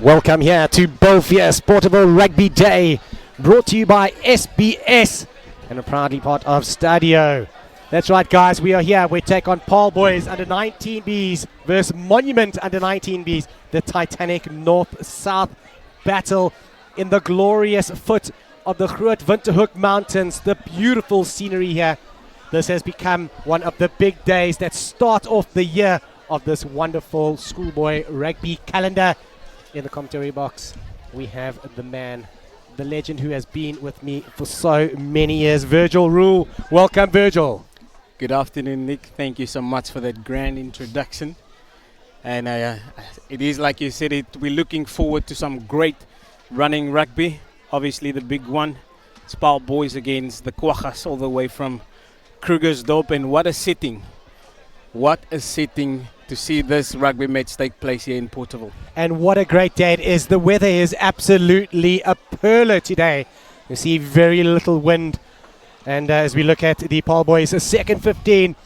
Welcome here to Bulfees Porterville Rugby Day, brought to you by SBS and a proudly part of Stadio. That's right, guys, we are here. We take on Paarl boys under 19Bs versus Monument under 19Bs. The titanic north-south battle in the glorious foot of the Groot Winterhoek Mountains. The beautiful scenery here. This has become one of the big days that start off the year of this wonderful schoolboy rugby calendar. In the commentary box, we have the man, the legend who has been with me for so many years, Virgil Rule. Welcome, Virgil. Good afternoon, Nick. Thank you so much for that grand introduction. And it is like you said, we're looking forward to some great running rugby. Obviously the big one, it's Paarl boys against the Quaggas all the way from Krugersdorp. And what a setting. What a setting to see this rugby match take place here in Porterville. And what a great day it is. The weather is absolutely a perler today. You see very little wind. And as we look at the Paarl boys, second 15,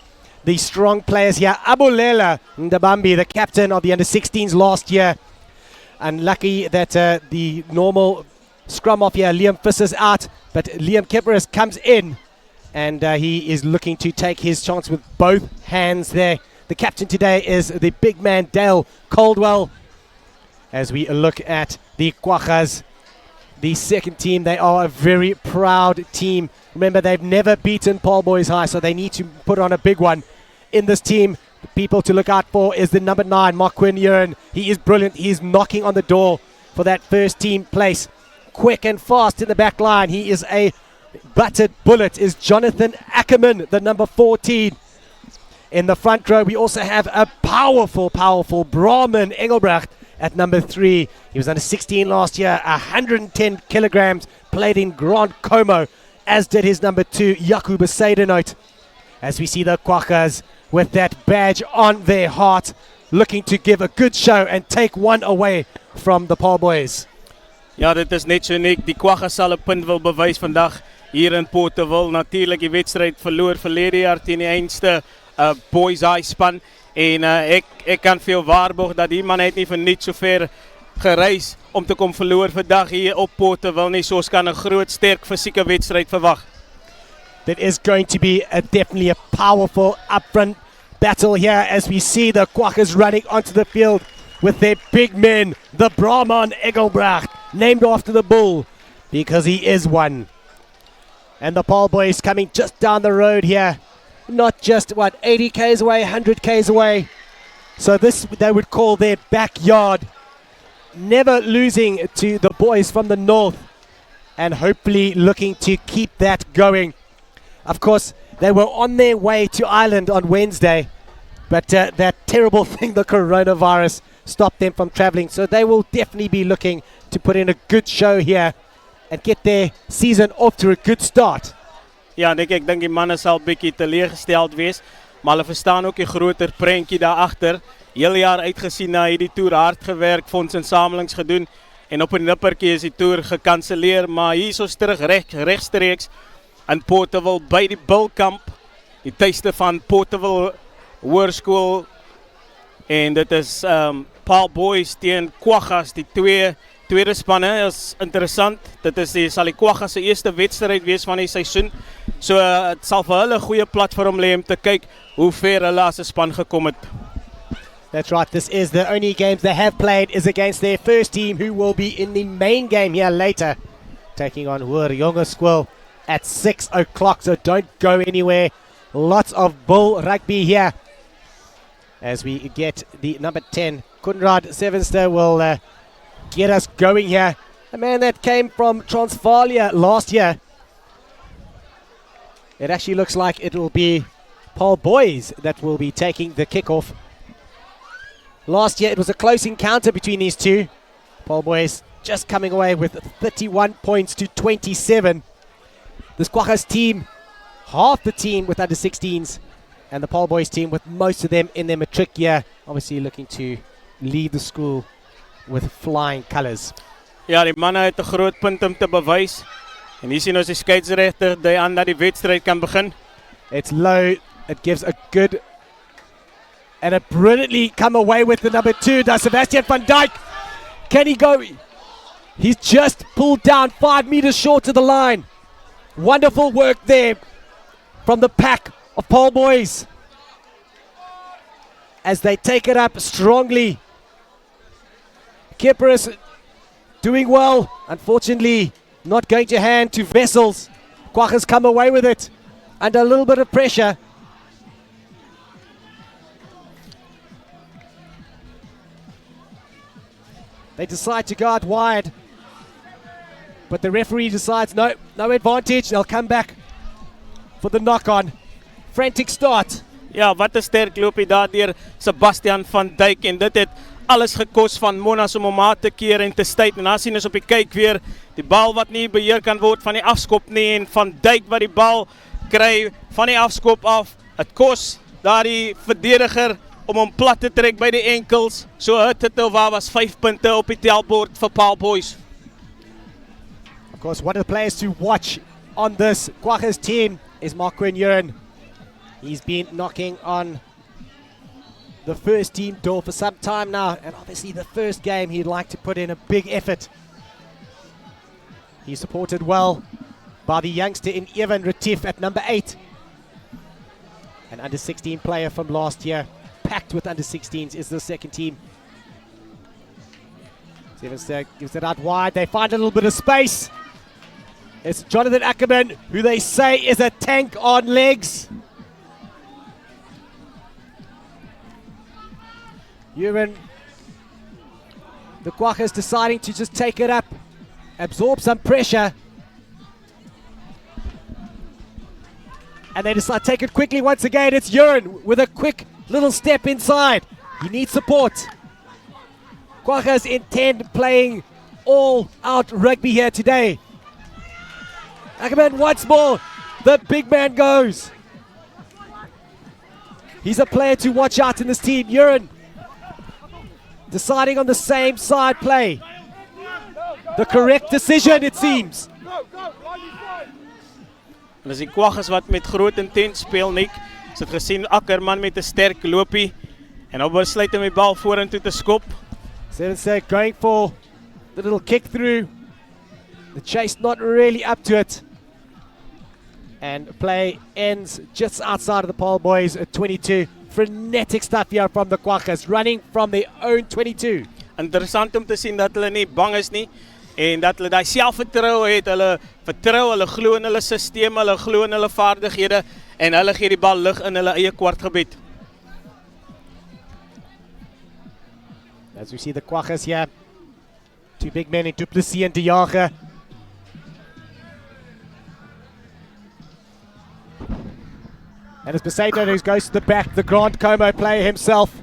the strong players here. Abulela Ndabambi, the captain of the under-16s last year. Unlucky that the normal scrum off here, Liam Visser's out, but Liam Kepperis comes in. And he is looking to take his chance with both hands there. The captain today is the big man, Dale Caldwell. As we look at the Quaggas, the second team, they are a very proud team. Remember, they've never beaten Paarl Boys High, so they need to put on a big one. In this team, the people to look out for is the number 9, Marquin Uren. He is brilliant. He's knocking on the door for that first team place. Quick and fast in the back line. He is a buttered bullet, is Jonathan Ackerman, the number 14. In the front row, we also have a powerful Brahman Engelbrecht at number 3. He was under 16 last year, 110 kilograms, played in Grand Como, as did his number 2, Jaco Besaidenout. As we see the Quaggas with that badge on their heart, looking to give a good show and take one away from the Paarl boys. Ja, dit is net so Nick. Die Quaggas sal 'n punt wil bewys vandag hier in Porterville. Natuurlik die wedstryd verloor verlede jaar teen die einste Boishaai span. En ek kan veel waarborg dat die man het nie vir niet so ver gereis om te kom verloor vandag hier op Porterville nie. So ons kan 'n groot sterk fisieke wedstryd verwag. That is going to be definitely a powerful upfront battle here as we see the Quaggas running onto the field with their big men, the Brahman Engelbrecht, named after the bull because he is one. And the Paarl boys coming just down the road here, not just 80 k's away, 100 k's away. So this they would call their backyard, never losing to the boys from the north and hopefully looking to keep that going. Of course, they were on their way to Ireland on Wednesday, but that terrible thing, the coronavirus, stopped them from traveling. So they will definitely be looking to put in a good show here and get their season off to a good start. Ja, ek dink die manne sal bietjie teleurgesteld wees, maar hulle verstaan ook die groter prentjie daar agter. Heel jaar uitgesien na hierdie toer, hard gewerk, fondsinsamelings gedoen en op 'n nippertjie is die toer gekanselleer, maar hier is ons terug regstreeks in Porterville by die Bulkamp, die tuiste van Porterville Hoërskool. En dit is Paarl boys teen Quaggas, die tweede spanne. Is interessant. Dit is sal die Quaggas se eerste wedstryd wees van die seisoen. So dit sal vir hulle 'n goeie platform lê om te kyk hoe ver hulle as 'n span gekom het. That's right. This is the only games they have played is against their first team, who will be in the main game here later, taking on Hoër Jongerschool at 6 o'clock. So don't go anywhere. Lots of bull rugby here. As we get the number 10, Kunrad Sevenster will get us going here. A man that came from Transvaal last year. It actually looks like it will be Paarl boys that will be taking the kickoff. Last year it was a close encounter between these two. Paarl boys just coming away with 31 points to 27. This Quaggas team, half the team with under 16s. And the Paarl boys team with most of them in their matric year, obviously looking to leave the school with flying colours. Ja, die manne het 'n groot punt om te bewys. En hier sien ons die skeieregter dui aan dat die wedstryd kan begin. It's low. It gives a good and it brilliantly come away with the number 2, does Sebastian van Dijk. Can he go? He's just pulled down 5 meters short of the line. Wonderful work there from the pack of Paarl boys as they take it up strongly. Kipris doing well. Unfortunately, not going to hand to Vessels. Kwagga's come away with it under a little bit of pressure. They decide to go out wide, but the referee decides no advantage. They'll come back for the knock-on. Frantic start. Ja, wat 'n sterk loopie daar deur Sebastian van Dijk en dit het alles gekos van Monnas om hom aan te keer en te stuit. En dan sien ons op die kyk weer die bal wat nie beheer kan word van die afskop nie en Van Dijk wat die bal kry van die afskop af. Het kos daardie verdediger om hom plat te trek by die enkels. So het nou waar was 5 punte op die tellbord vir Paarl boys. Of course, one of the players to watch on this Kwagga's team is Marco Uren. He's been knocking on the first team door for some time now, and obviously the first game he'd like to put in a big effort. He's supported well by the youngster in Evan Retief at number 8. An under-16 player from last year. Packed with under-16s is the second team. Stevenson gives it out wide. They find a little bit of space. It's Jonathan Ackerman, who they say is a tank on legs. Uren, the Kwagga's deciding to just take it up, absorb some pressure, and they decide to take it quickly once again. It's Uren with a quick little step inside. He needs support. Kwagga's intend playing all-out rugby here today. Ackerman once more, the big man goes. He's a player to watch out in this team. Uren deciding on the same side play. The correct decision, it seems. En as die Kwagga's wat met groot intent speel, Nick, is het gesien Ackerman met 'n sterk loopie en nou besluit om die bal vorentoe te skop. Stevenson going for the little kick through. The chase not really up to it. And play ends just outside of the Paarl boys at 22. Frenetic stuff here from the Kwagga's, running from their own 22. Interessant om te sien dat hulle nie bang is nie en dat hulle daai selfvertroue het. Hulle vertrou, hulle glo in hulle stelsel, hulle glo in hulle vaardighede en hulle gee die bal lig in hulle eie kwartgebied. As we see the Kwagga's here, two big men in Duplessis and De Jager. And it's Besato who goes to the back, the Grand Como player himself.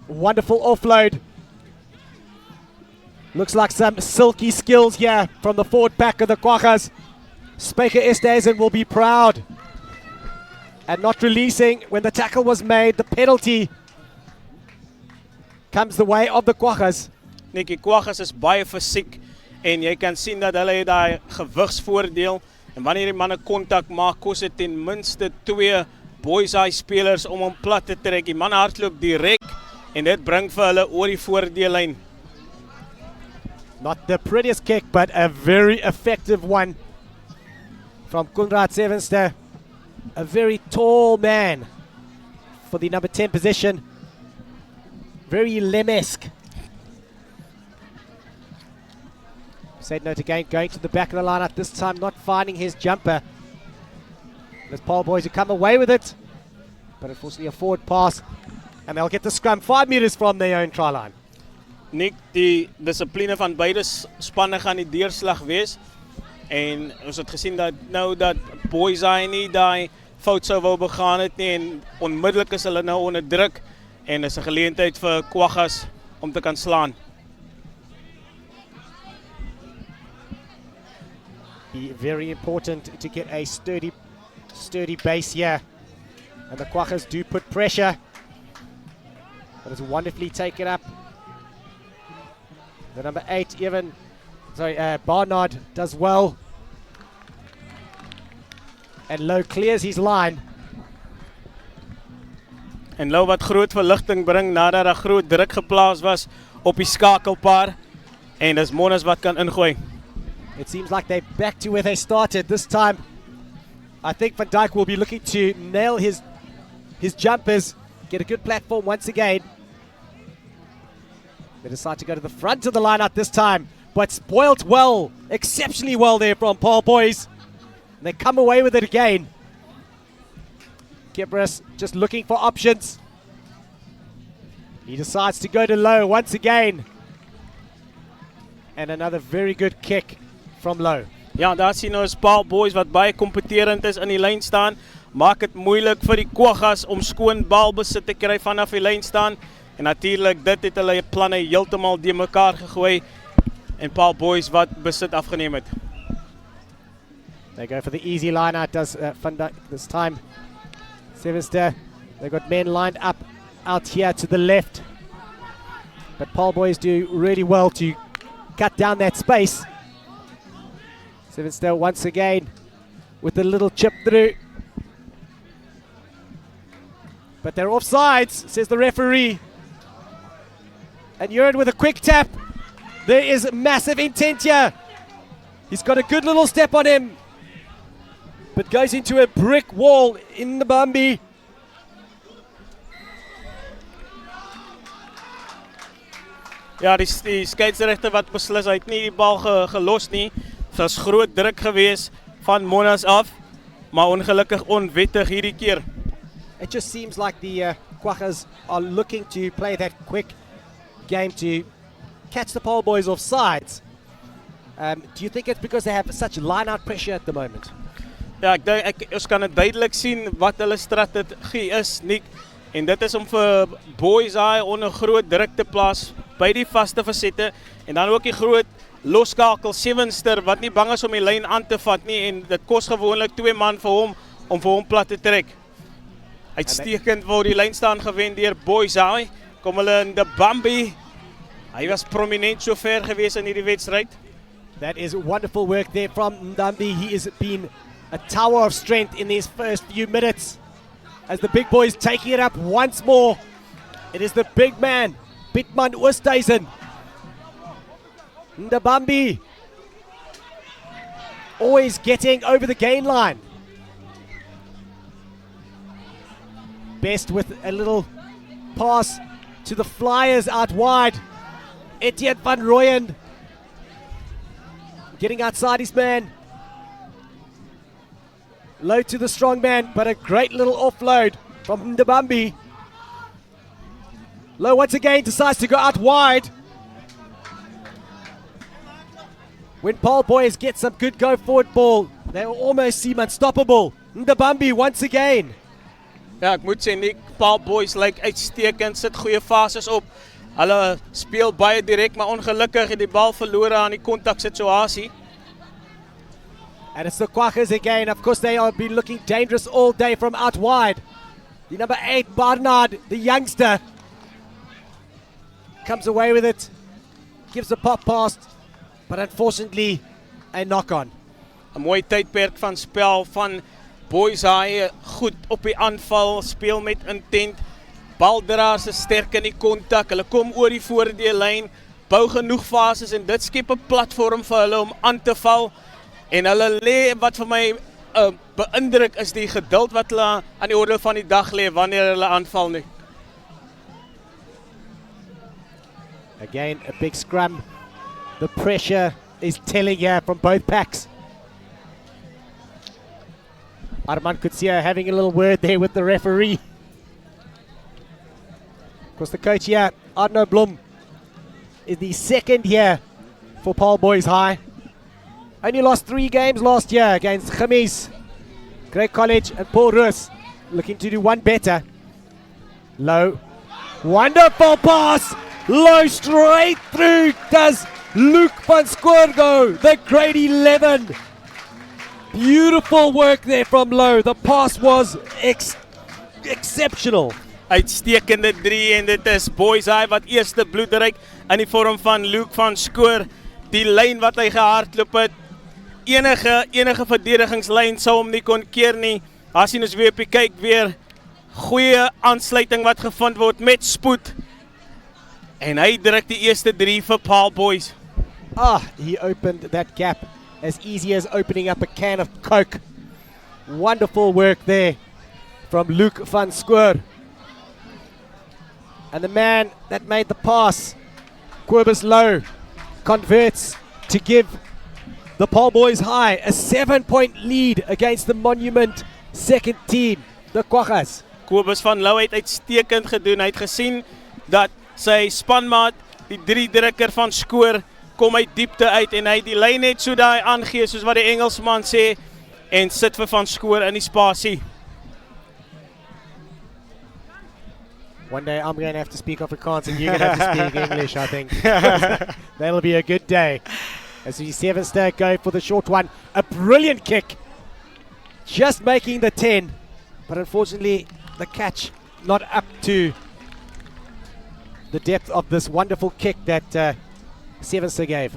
Wonderful offload. Looks like some silky skills here from the forward pack of the Kwagga's. Speaker Estesen will be proud. And not releasing when the tackle was made. The penalty comes the way of the Kwagga's. Die Kwagga's is baie fisiek en jy kan sien dat hulle het daai gewigsvoordeel. En wanneer die manne kontak maak, kos dit ten minste 2 Boishaai spelers om hom plat te trek. Die manne hardloop direk en dit bring vir hulle oor die voordeellyn. Not the prettiest kick, but a very effective one from Konrad Sevenster. A very tall man for the number 10 position. Very Lem-esque. Said no to gain, going to the back of the lineup, this time not finding his jumper. There's Paarl boys who come away with it, but unfortunately a forward pass, and they'll get the scrum 5 meters from their own try line. Nick, die dissipline van beide spanne gaan die deurslag wees. En ons het gesien dat nou dat Boishaai nie daai fout sou wou begaan het nie en onmiddellik is hulle nou onder druk en is 'n geleentheid vir Kwagga's om te kan slaan. Be very important to get a sturdy base here, and the Kwagga's do put pressure, but it's wonderfully taken up. The number 8 Barnard does well, and Low clears his line. En Lou wat groot verligting bring nadat daar groot druk geplaas was op die skakelpaar. En dis Monnas wat kan ingooi. It seems like they're back to where they started. This time, I think Van Dijk will be looking to nail his jumpers, get a good platform once again. They decide to go to the front of the line-out this time, but spoiled well, exceptionally well there from Paarl boys. And they come away with it again. Kibris just looking for options. He decides to go to low once again. And another very good kick from low. Ja, daar sien ons Paarl boys wat baie kompeterend is in die lyn staan. Maak het moeilik vir die Kwaggas om skoon balbesit te kry vanaf die lyn staan. En natuurlijk, dit het hulle planne heeltemal die mekaar gegooi. En Paarl boys wat besit afgeneem het. They go for the easy line out, does Van Dijk this time. Vorster, they've got men lined up out here to the left. But Paarl boys do really well to cut down that space. Vorster once again with a little chip through. But they're offsides, says the referee. And Uren with a quick tap. There is massive intent here. He's got a good little step on him, but goes into a brick wall in the Bambi. Ja, die skeiedsregter wat beslis, hy het nie die bal gelos nie. Dit was groot druk gewees van Monnas af, maar ongelukkig onwettig hierdie keer. It just seems like the Kwaggas are looking to play that quick game to catch the Paarl boys off sides. Do you think it's because they have such line-out pressure at the moment? Ja, ek dink ons kan dit duidelik sien wat hulle strategie is, Nick. En dit is om vir Boishaai onder groot druk te plaas by die vaste fasette. En dan ook die groot losskakel Vorster wat nie bang is om die lyn aan te vat nie. En dit kos gewoonlik 2 man vir hom om vir hom plat te trek. Uitstekend word die lyn staan gewen deur Boishaai. Kom hulle in die Bambi. Hy was prominent so ver gewees in hierdie wedstryd. That is wonderful work there from Ndambi. He has been a tower of strength in these first few minutes. As the big boys taking it up once more. It is the big man, Bitman Oosthuizen. Ndabambi always getting over the gain line. Best with a little pass to the Flyers out wide. Etienne van Rooyen getting outside his man. Low to the strong man, but a great little offload from Ndabambi. Low once again decides to go out wide. When Paarl boys get some good go forward ball, they almost seem unstoppable. Ndabambi once again. Ja, ek moet sê, Nick, Paarl boys lyk uitstekend, sit goeie fases op. Hulle speel baie direk, maar ongelukkig het die bal verlore aan die kontaksituasie. And it's the Kwaggas again. Of course, they have been looking dangerous all day from out wide. The number 8, Barnard, the youngster, comes away with it, gives a pop pass, but unfortunately, a knock-on. 'n Mooi tydperk van spel van Boishaai, goed op die aanval, speel met intent. Baldraers is sterk in die kontak, hulle kom oor die voordeellyn, bou genoeg fases en dit skep 'n platform vir hulle om aan te val. En hulle lê, wat vir my beïndruk is die geduld wat hulle aan die orde van die dag lê wanneer hulle aanval nie. Again, a big scrum. The pressure is telling here from both packs. Armand Kutsia having a little word there with the referee. Of course, the coach here, Arno Blom, is the second here for Paarl Boishaai. Only lost 3 games last year against Gemies, Grey College and Paul Roos. Looking to do one better. Low. Wonderful pass. Low straight through does Luke van Squirgo, the grade 11. Beautiful work there from Low. The pass was exceptional. Uitstekende 3 en dit is Boishaai wat eerste bloedryk in die vorm van Luke van Skoor. Die lyn wat hy gehardloop het, enige verdedigingslyn sou hom nie kon keer nie. As jy ons weer op die kyk weer, goeie aansluiting wat gevind word met spoed. En hy druk die eerste 3 vir Paarl boys. He opened that gap as easy as opening up a can of Coke. Wonderful work there from Luke van Schoor. And the man that made the pass, Cobus Low, converts to give the Paarl Boys High a 7-point lead against the Monument second team, the Kwaggas. Cobus van Loo het uitstekend gedoen. Hy het gesien dat sy spanmaat, die 3-drukker van Schoor, kom uit diepte uit en hy die lyn net so daai aangee soos wat die Engelsman sê en sit vir van Schoor in die spasie. One day I'm going to have to speak Afrikaans and you're going to have to speak English, I think. That'll be a good day. As we see Sevenster go for the short one. A brilliant kick. Just making the 10. But unfortunately, the catch not up to the depth of this wonderful kick that Sevenster gave.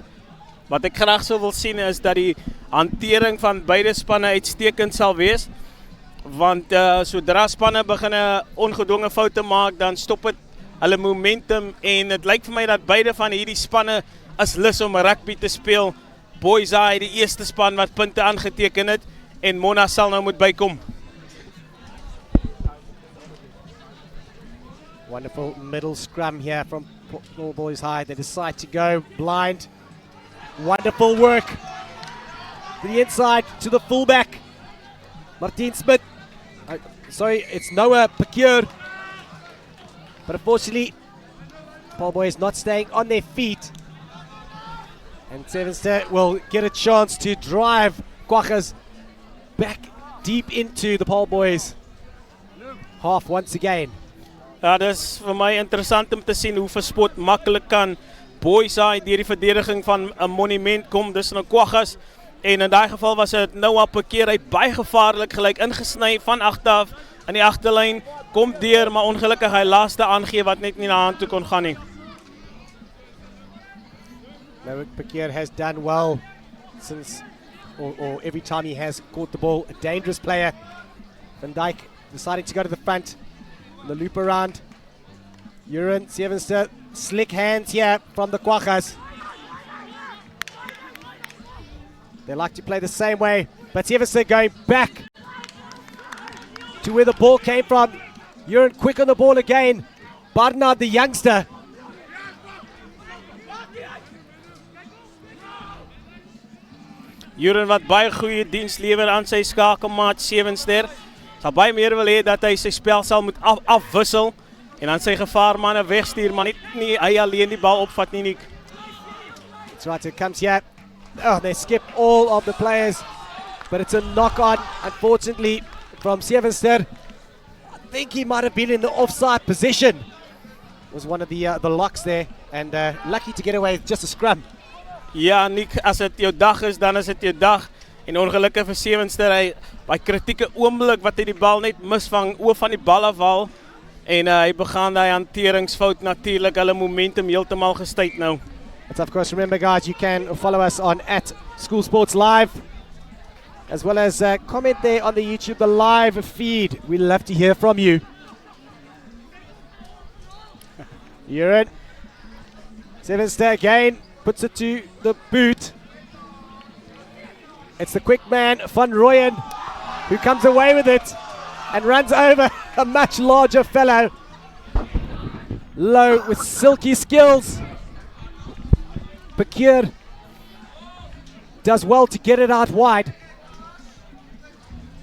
Wat ek graag sou wil sien is dat die hantering van beide spanne uitstekend sal wees. Want sodra spanne begin ongedwonge foute maak, dan stop het hulle momentum en het lyk vir my dat beide van hierdie spanne is lus om rugby te speel. Boishaai die eerste span wat punte aangeteken het en Monnas sal nou moet bykom. Wonderful middle scrum here from Paarl Boys High. They decide to go blind. Wonderful work. To the inside to the fullback. Martin Smith. Sorry, it's Noah Pacure. But unfortunately, Paarl Boys not staying on their feet. And Sevenster will get a chance to drive Kwaggas back deep into the Paarl Boys half once again. Ja, dis vir my interessant om te sien hoe verspot maklik kan Boishaai deur die verdediging van 'n monument kom. Dis nou Kwaggas en in daai geval was dit Noah Pacure uit baie gevaarlik gelyk ingesny van agter af in die agterlyn, kom deur, maar ongelukkig hy laaste aangee wat net nie na hand toe kon gaan nie. Noah Pacure has done well since or every time he has caught the ball. A dangerous player. Van Dijk deciding to go to the front. The loop around. Uren, Sevenster, slick hands here from the Kwaggas. They like to play the same way, but Sevenster going back to where the ball came from. Uren quick on the ball again. Barnard, the youngster. Uren wat baie goeie diens lewer aan sy skakelmaat Sevenster. Sal baie meer wil hê dat hy sy spel sal moet afwissel en dan sy gevaarmanne wegstuur, maar net nie hy alleen die bal opvat nie. That's right, it comes here. Oh, they skip all of the players, but it's a knock-on, unfortunately, from Sevenster. I think he might have been in the offside position. It was one of the locks there, and lucky to get away with just a scrum. Ja, Nick, as dit jou dag is, dan is dit jou dag. En ongelukkig vir Sevenster, hy by kritieke oomblik wat hy die bal net misvang, oor van die bal afhaal en hy begaan daai hanteringsfout natuurlik, hulle momentum heeltemal gestuit nou. But of course, remember guys, you can follow us on @SchoolSports Live, as well as comment there on the YouTube, the live feed. We love to hear from you. Uren. Sevenster again, puts it to the boot. It's the quick man, Van Rooyen, who comes away with it and runs over a much larger fellow. Low with silky skills. Pacure does well to get it out wide.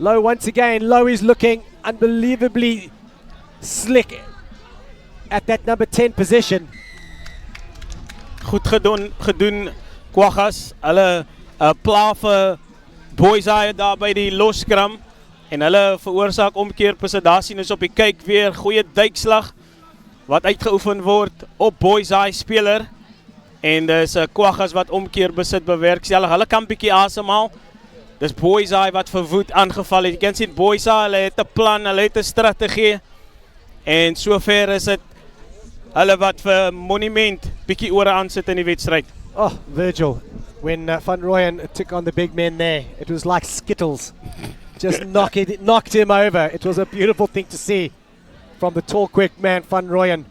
Low once again. Low is looking unbelievably slick at that number 10 position. Goed gedoen Kwaggas. Hulle pla vir Boishaai daar by die loskram en hulle veroorsaak omkeerpresentasie is op die kyk weer. Goeie duikslag wat uitgeoefen word op Boishaai speler en dis Kwaggas wat omkeer besit bewerkstellig. Hulle kan bietjie asemhaal. Dis Boishaai wat verwoed aangeval het. Jy kan sien Boishaai, hulle het 'n plan, hulle het 'n strategie en sover is dit hulle wat vir Monument bietjie ore aansit in die wedstryd. Oh, Virgil, when Van Rooyen took on the big men there, it was like Skittles. Just knocked him over. It was a beautiful thing to see from the tall, quick man, Van Rooyen.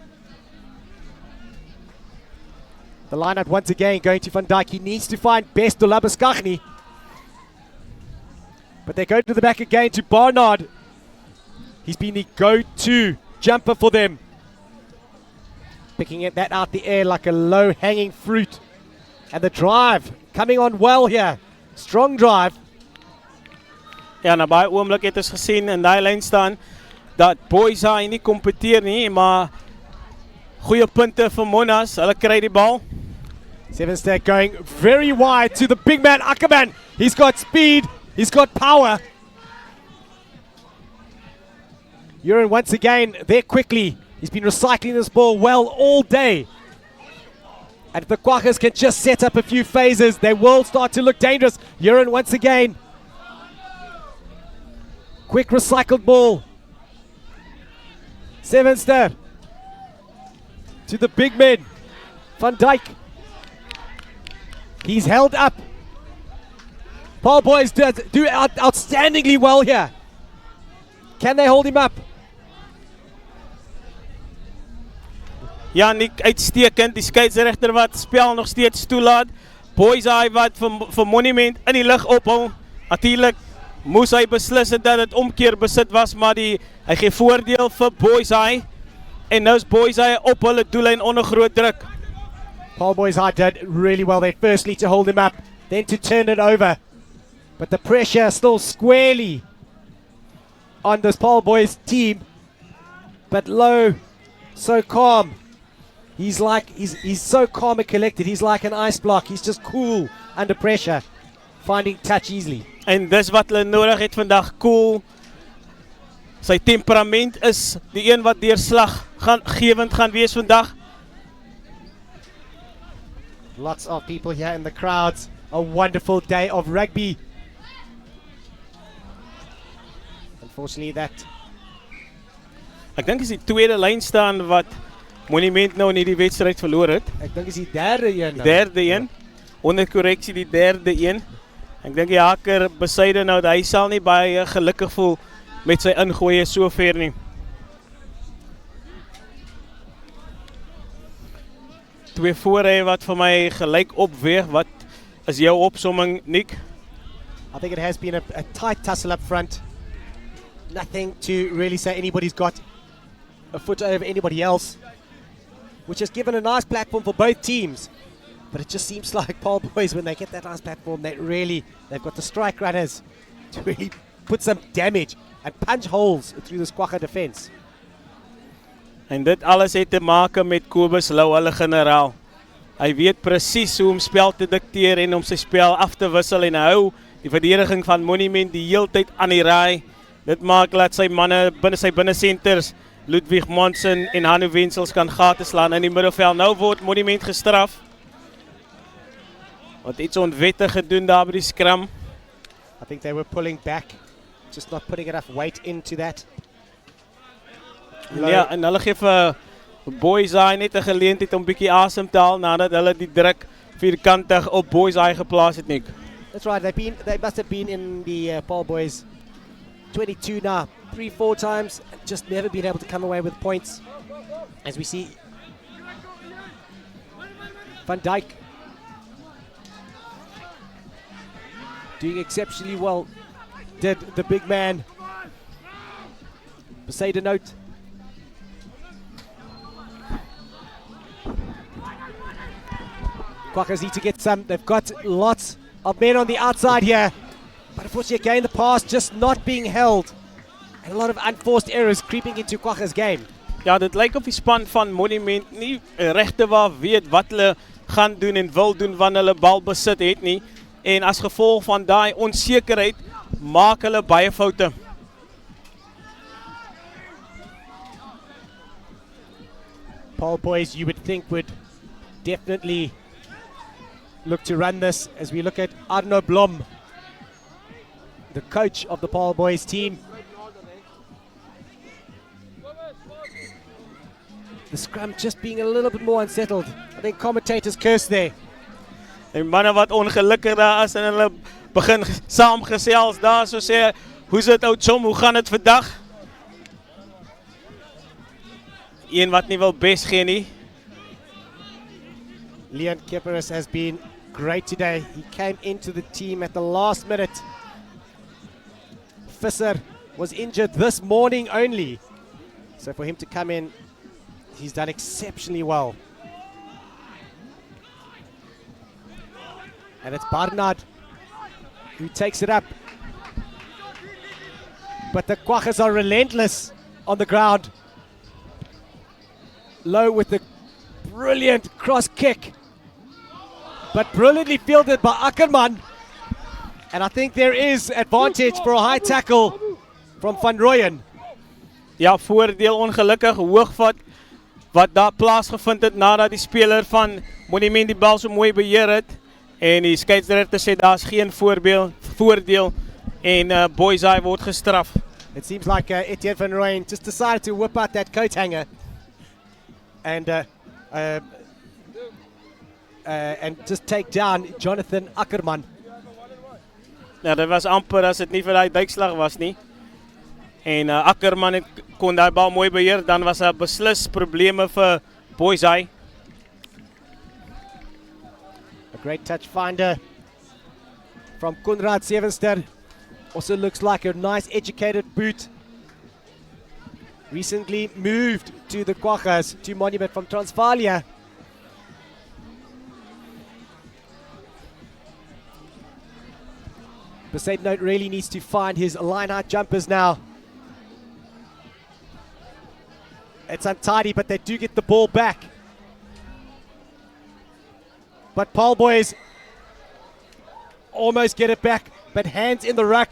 The line-out once again going to Van Dijk. He needs to find best Dolabaskagni. But they go to the back again to Barnard. He's been the go-to jumper for them. Picking that out the air like a low-hanging fruit. And the drive coming on well here. Strong drive. Ja, na baie oomblik het ons gesien in die lyn staan dat Boishaai nie kompeteer nie, maar goeie punte vir Monnas. Hulle kry die bal. Sevenster going very wide to the big man, Ackerman. He's got speed, he's got power. Uren once again there quickly. He's been recycling this ball well all day. And if the Quackers can just set up a few phases, they will start to look dangerous. Uren once again. Quick recycled ball. Sevenster to the big men. Van Dijk. He's held up. Paarl boys do outstandingly well here. Can they hold him up? Ja, Nick uitstekend. Die skeieregter wat spel nog steeds toelaat. Boishaai wat vir Monument in die lug ophou. Natuurlik moes hy beslis het dat dit omkeer besit was, maar hy gee voordeel vir Boishaai. En nou is Boishaai op hulle doellyn onder groot druk. Paarl Boishaai did really well there. Firstly to hold him up, then to turn it over. But the pressure still squarely on this Paarl boys team. But low, so calm. He's so calm and collected. He's like an ice block. He's just cool under pressure, finding touch easily. En dis wat hulle nodig het vandag, cool. Sy temperament is die een wat deurslaggewend gaan wees vandag. Lots of people here in the crowds. A wonderful day of rugby. Unfortunately that. Ek dink is die tweede lyn staan wat Monument nou in die wedstryd verloor het. Ek dink is die derde een. Derde een. Onder korreksie die derde een. Ek dink die haker besyde nou dat hy sal nie baie gelukkig voel met sy ingooie so ver nie. Twee foray wat vir my gelyk opweeg. Wat is jou opsomming, Nick? I think it has been a tight tussle up front. Nothing to really say anybody's got a foot over anybody else, which has given a nice platform for both teams. But it just seems like Paarl boys, when they get that nice platform, they've got the strike runners to really put some damage and punch holes through the Quagga defense. En dit alles het te maak met Kobus Lou, hulle generaal. Hy weet presies hoe om spel te dikteer en om sy spel af te wissel en hou die verdediging van Monument die heeltyd aan die raai. Dit maak dat sy manne binne sy binnensenters Ludwig Monson en Hanno Wensels kan gate slaan in die middelveld. Nou word Monument gestraf. Wat iets onwettig gedoen daar by die scrum. I think they were pulling back, just not putting enough weight into that. Ja, en hulle gee vir Boishaai net 'n geleentheid om bietjie asem te haal nadat hulle die druk vierkantig op Boishaai geplaas het, Nick. That's right, they must have been in the Paarl boys 22 now, 3-4 times, just never been able to come away with points. As we see Van Dijk doing exceptionally well, did the big man. Beside a note. Quackers need to get some. They've got lots of men on the outside here. But unfortunately again the pass just not being held. And a lot of unforced errors creeping into Quackers' game. Ja, dit lyk of die span van Monument nie regte waar weet wat hulle gaan doen en wil doen wanneer hulle bal besit het nie. En as gevolg van daai onsekerheid maak hulle baie foute. Paarl boys, you would think, would definitely look to run this as we look at Arno Blom, the coach of the Paarl boys team. The scrum just being a little bit more unsettled. I think commentators curse there. En manne wat ongelukkig daar is en hulle begin saamgesels daar so sê, hoe's dit oud som, hoe gaan dit vandag? Een wat nie wil bes gee nie. Leon Kepperis has been great today. He came into the team at the last minute. Visser was injured this morning only. So for him to come in, he's done exceptionally well. And it's Barnard who takes it up. But the Quaggas are relentless on the ground. Low with the brilliant cross kick. But brilliantly fielded by Ackerman. And I think there is advantage for a high tackle from Van Rooyen. Ja, voordeel ongelukkig, hoogvat. Wat daar plaasgevind het nadat die speler van Monument die bal so mooi beheer het. En die skeiedsregter sê daar's geen voordeel en Boishaai word gestraf. It seems like Etienne Van Rooyen just decided to whip out that coat hanger and just take down Jonathan Ackerman. Ja, dit was amper as dit nie vir daai duikslag was nie. En Ackerman het, kon daai bal mooi beheer, dan was daar beslis probleme vir Boishaai. A great touch finder from Konrad Sevenster. Also looks like a nice educated boot. Recently moved to the Quaggas, to Monument from Transvalia. Besaidnout really needs to find his line-out jumpers now. It's untidy, but they do get the ball back. But Paarl boys almost get it back, but hands in the ruck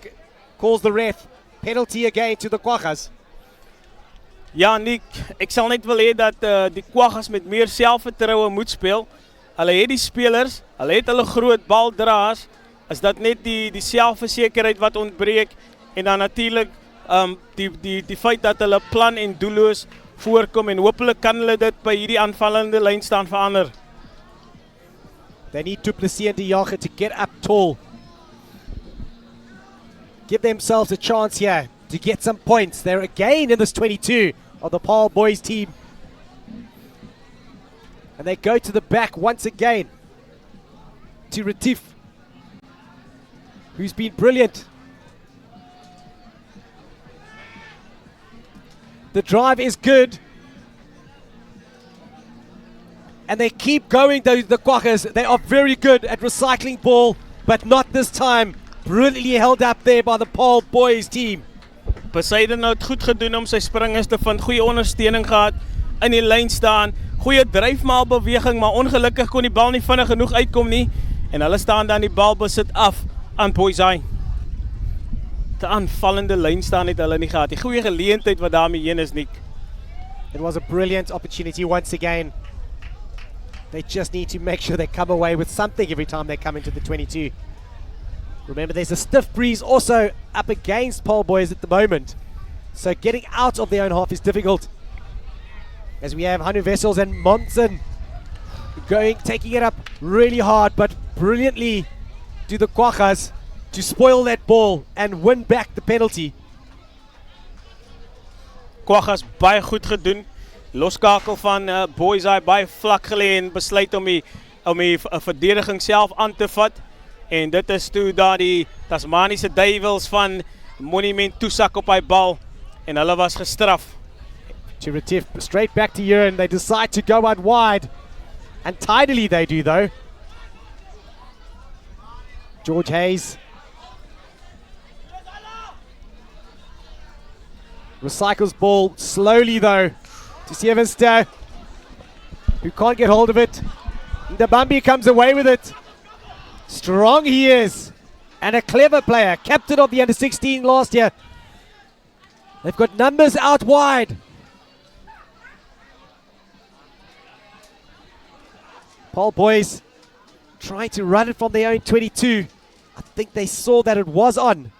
calls the ref. Penalty again to the Quaggas. Ja, Nick, ek sal net wil hê dat die Quaggas met meer selfvertroue moet speel. Hulle het die spelers, hulle het hulle groot baldraers, is dat net die selfversekerheid wat ontbreek en dan natuurlik die feit dat hulle plan en doelloos voorkom en hopelik kan hulle dit by hierdie aanvallende lyn staan verander. They need Duplessis and De Jager to get up tall. Give themselves a chance here to get some points. They're again in this 22 of the Paarl boys team. And they go to the back once again to Retief, who's been brilliant. The drive is good. And they keep going, the Quaggas. They are very good at recycling ball, but not this time. Brilliantly held up there by the Paarl boys team. Besaidnout het goed gedoen om sy springers te vind, goeie ondersteuning gehad, in die lyn staan, goeie dryfmaalbeweging, maar ongelukkig kon die bal nie vinnig genoeg uitkom nie, en hulle staan dan die bal besit af aan Boishaai. Te aanvallende lyn staan het hulle nie gehad, die goeie geleentheid wat daarmee heen is, Nick. It was a brilliant opportunity once again. They just need to make sure they come away with something every time they come into the 22. Remember, there's a stiff breeze also up against Paarl boys at the moment. So getting out of their own half is difficult. As we have Hanu Wessels and Monson taking it up really hard, but brilliantly to the Quaggas to spoil that ball and win back the penalty. Quaggas baie goed gedoen. Loskakel van Boishaai baie vlak gelê en besluit om die verdediging self aan te vat. En dit is toe daar die Tasmaniese duivels van Monument toesak op hy bal en hulle was gestraf. To Retief, straight back to Ewan. They decide to go out wide. And tidily they do though. George Hayes. Recycles ball slowly though to Sevenster, who can't get hold of it. Ndabambi comes away with it. Strong he is, and a clever player, captain of the under-16 last year. They've got numbers out wide. Paarl boys trying to run it from their own 22. I think they saw that it was on.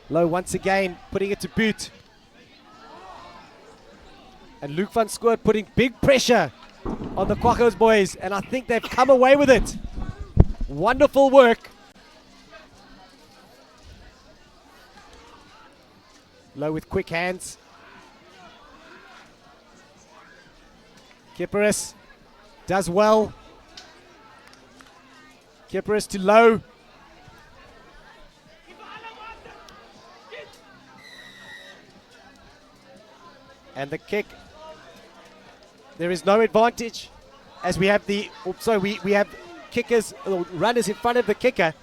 Low once again, putting it to boot. And Luke van Skoort putting big pressure on the Quaggas boys, and I think they've come away with it. Wonderful work. Low with quick hands. Kipperis does well. Kipperis to low. And the kick. There is no advantage as we have the, so we have kickers, runners in front of the kicker.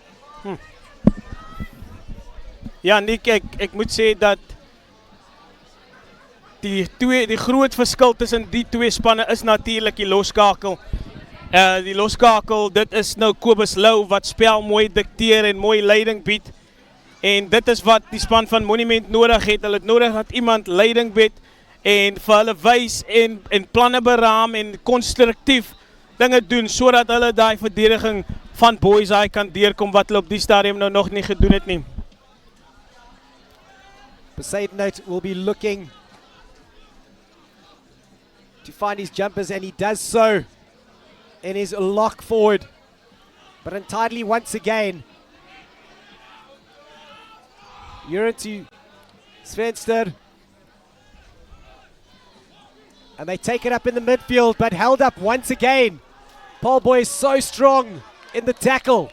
Ja, Nick, ek moet sê dat die groot verskil tussen die twee spanne is natuurlijk die loskakel. Die loskakel, dit is nou Kobus Lou wat spel mooi dikteer en mooi leiding bied. En dit is wat die span van Monument nodig het. Hulle het nodig dat iemand leiding bied en vir hulle wys en planne beraam en konstruktief dinge doen, sodat hulle daai verdediging van Boishaai kan deurkom wat hulle op die stadium nou nog nie gedoen het nie. Poseidon will be looking to find his jumpers, and he does so in his lock forward, but untidily once again. You're into Swartland, and they take it up in the midfield, but held up once again. Paarl Boy is so strong in the tackle,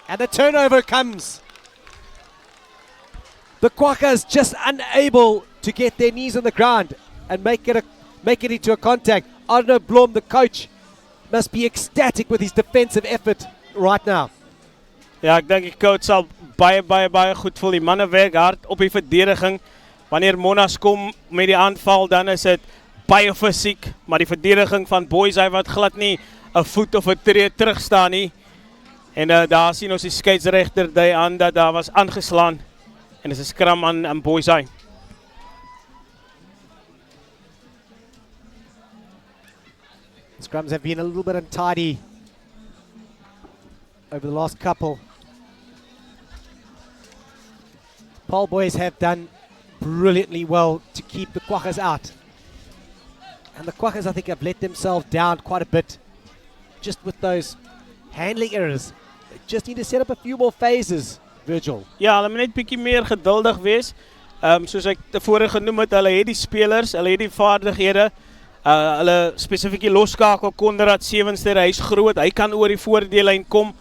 and the turnover comes. The Quackers just unable to get their knees on the ground and make it into a contact. Arno Blom, the coach, must be ecstatic with his defensive effort right now. Ja, ek dink die coach sal baie goed voel. Die manne werk hard op die verdediging. Wanneer Monnas kom met die aanval, dan is dit baie fisiek, maar die verdediging van Boishaai wat glad nie 'n voet of 'n tree terug staan nie. En daar sien ons die skeieregter dui aan dat daar was aangeslaan. En dis 'n skram aan Boishaai. Scrums have been a little bit untidy over the last couple. Paarl boys have done brilliantly well to keep the Quackers out. And the Quackers, I think, have let themselves down quite a bit just with those handling errors. They just need to set up a few more phases, Virgil. Ja, hulle moet net bietjie meer geduldig wees. Soos ek tevore genoem het, hulle het die spelers, hulle het die vaardighede. Hulle spesifiek die loskakel Konrad Sewenster, hy is groot, hy kan oor die voordeellyn kom.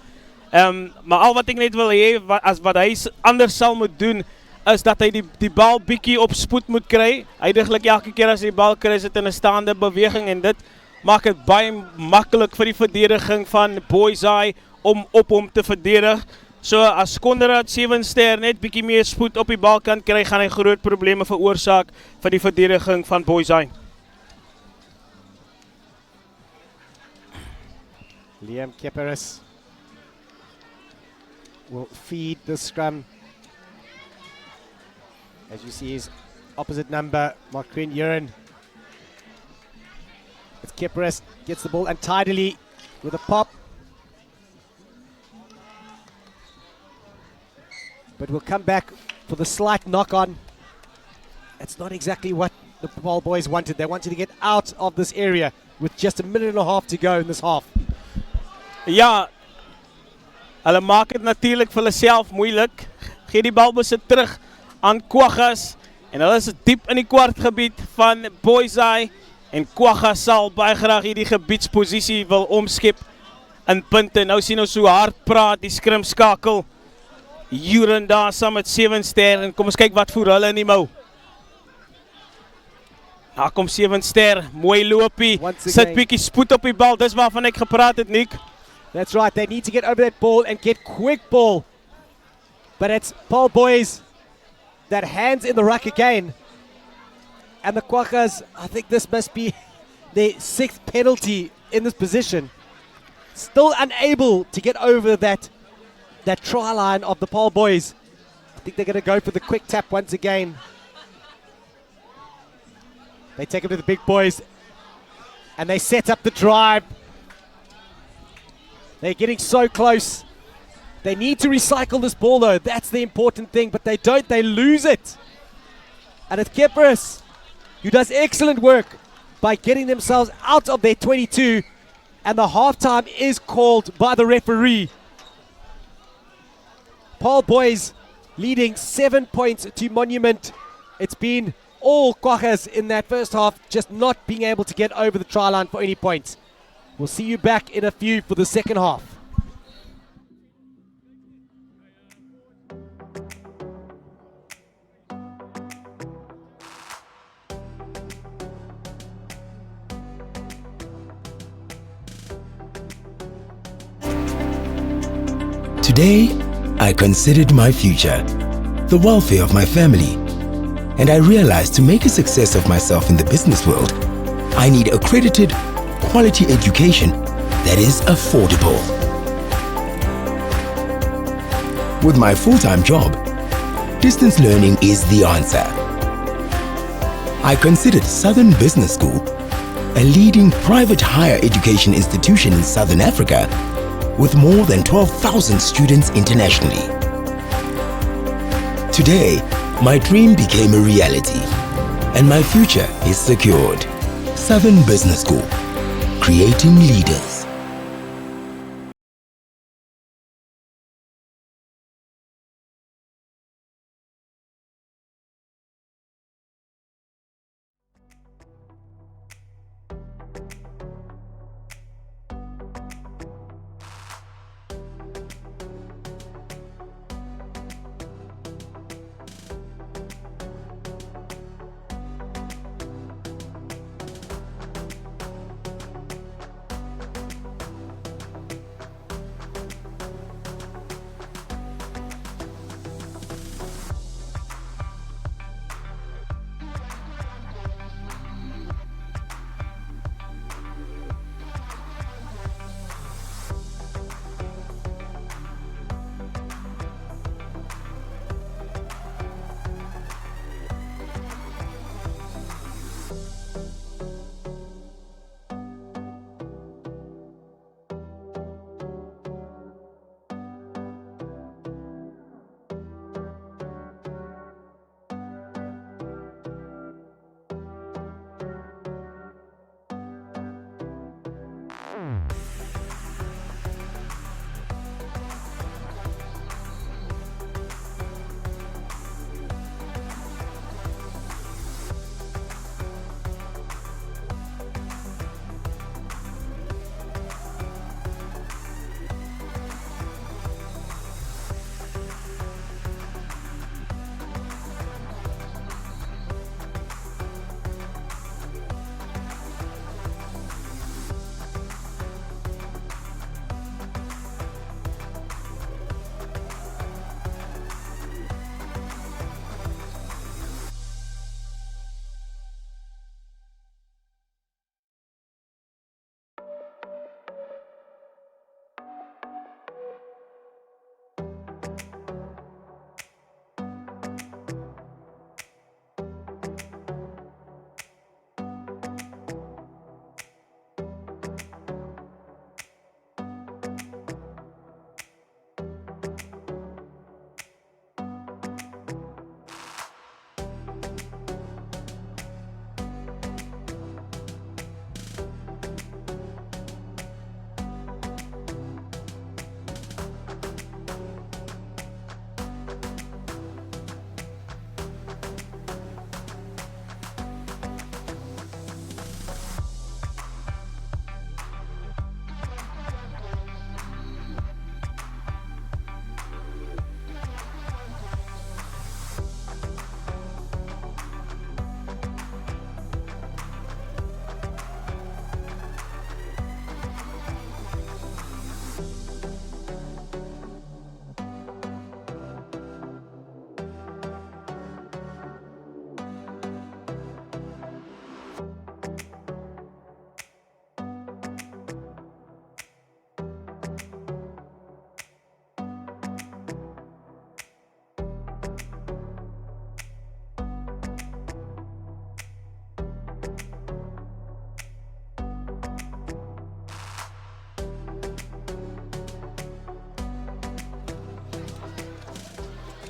Maar al wat ek net wil hê, wat hy anders sal moet doen, is dat hy die bal bietjie op spoed moet kry. Eindiglik elke keer as hy die bal kry, is dit in 'n staande beweging en dit maak dit baie maklik vir die verdediging van Boishaai om op hom te verdedig. So as Konrad Sewenster net bietjie meer spoed op die bal kan kry, gaan hy groot probleme veroorsaak vir die verdediging van Boishaai. Liam Kipperis will feed the scrum. As you see his opposite number, Marquin Uren. It's Kipperis, gets the ball untidily with a pop. But we'll come back for the slight knock on. It's not exactly what the Paarl boys wanted. They wanted to get out of this area with just a minute and a half to go in this half. Ja, hulle maak dit natuurlijk vir hulle self moeilik. Gee die balbesit terug aan Quackers en hulle is diep in die kwartgebied van Boishaai en Quackers sal baie graag hierdie gebiedsposisie wil omskep in punte. Nou sien ons so hard praat die skrimskakel. Uren daar saam met Sewenster en kom ons kyk wat voer hulle in die mou. Daar kom Sewenster, mooi loopie, sit bietjie spoed op die bal, dis waarvan ek gepraat het, Nick. That's right, they need to get over that ball and get quick ball. But it's Paarl boys that hands in the ruck again. And the Quackers, I think this must be their 6th penalty in this position. Still unable to get over that try line of the Paarl boys. I think they're going to go for the quick tap once again. They take it to the big boys and they set up the drive. They're getting so close. They need to recycle this ball though. That's the important thing, but they don't. They lose it. And it's Kipperis who does excellent work by getting themselves out of their 22. And the halftime is called by the referee. Paarl boys leading 7 points to Monument. It's been all Quaggas in that first half just not being able to get over the try line for any points. We'll see you back in a few for the second half. Today, I considered my future, the welfare of my family, and I realized to make a success of myself in the business world, I need accredited, quality education that is affordable. With my full-time job, distance learning is the answer. I considered Southern Business School, a leading private higher education institution in Southern Africa, with more than 12,000 students internationally. Today, my dream became a reality, and my future is secured. Southern Business School, creating leaders.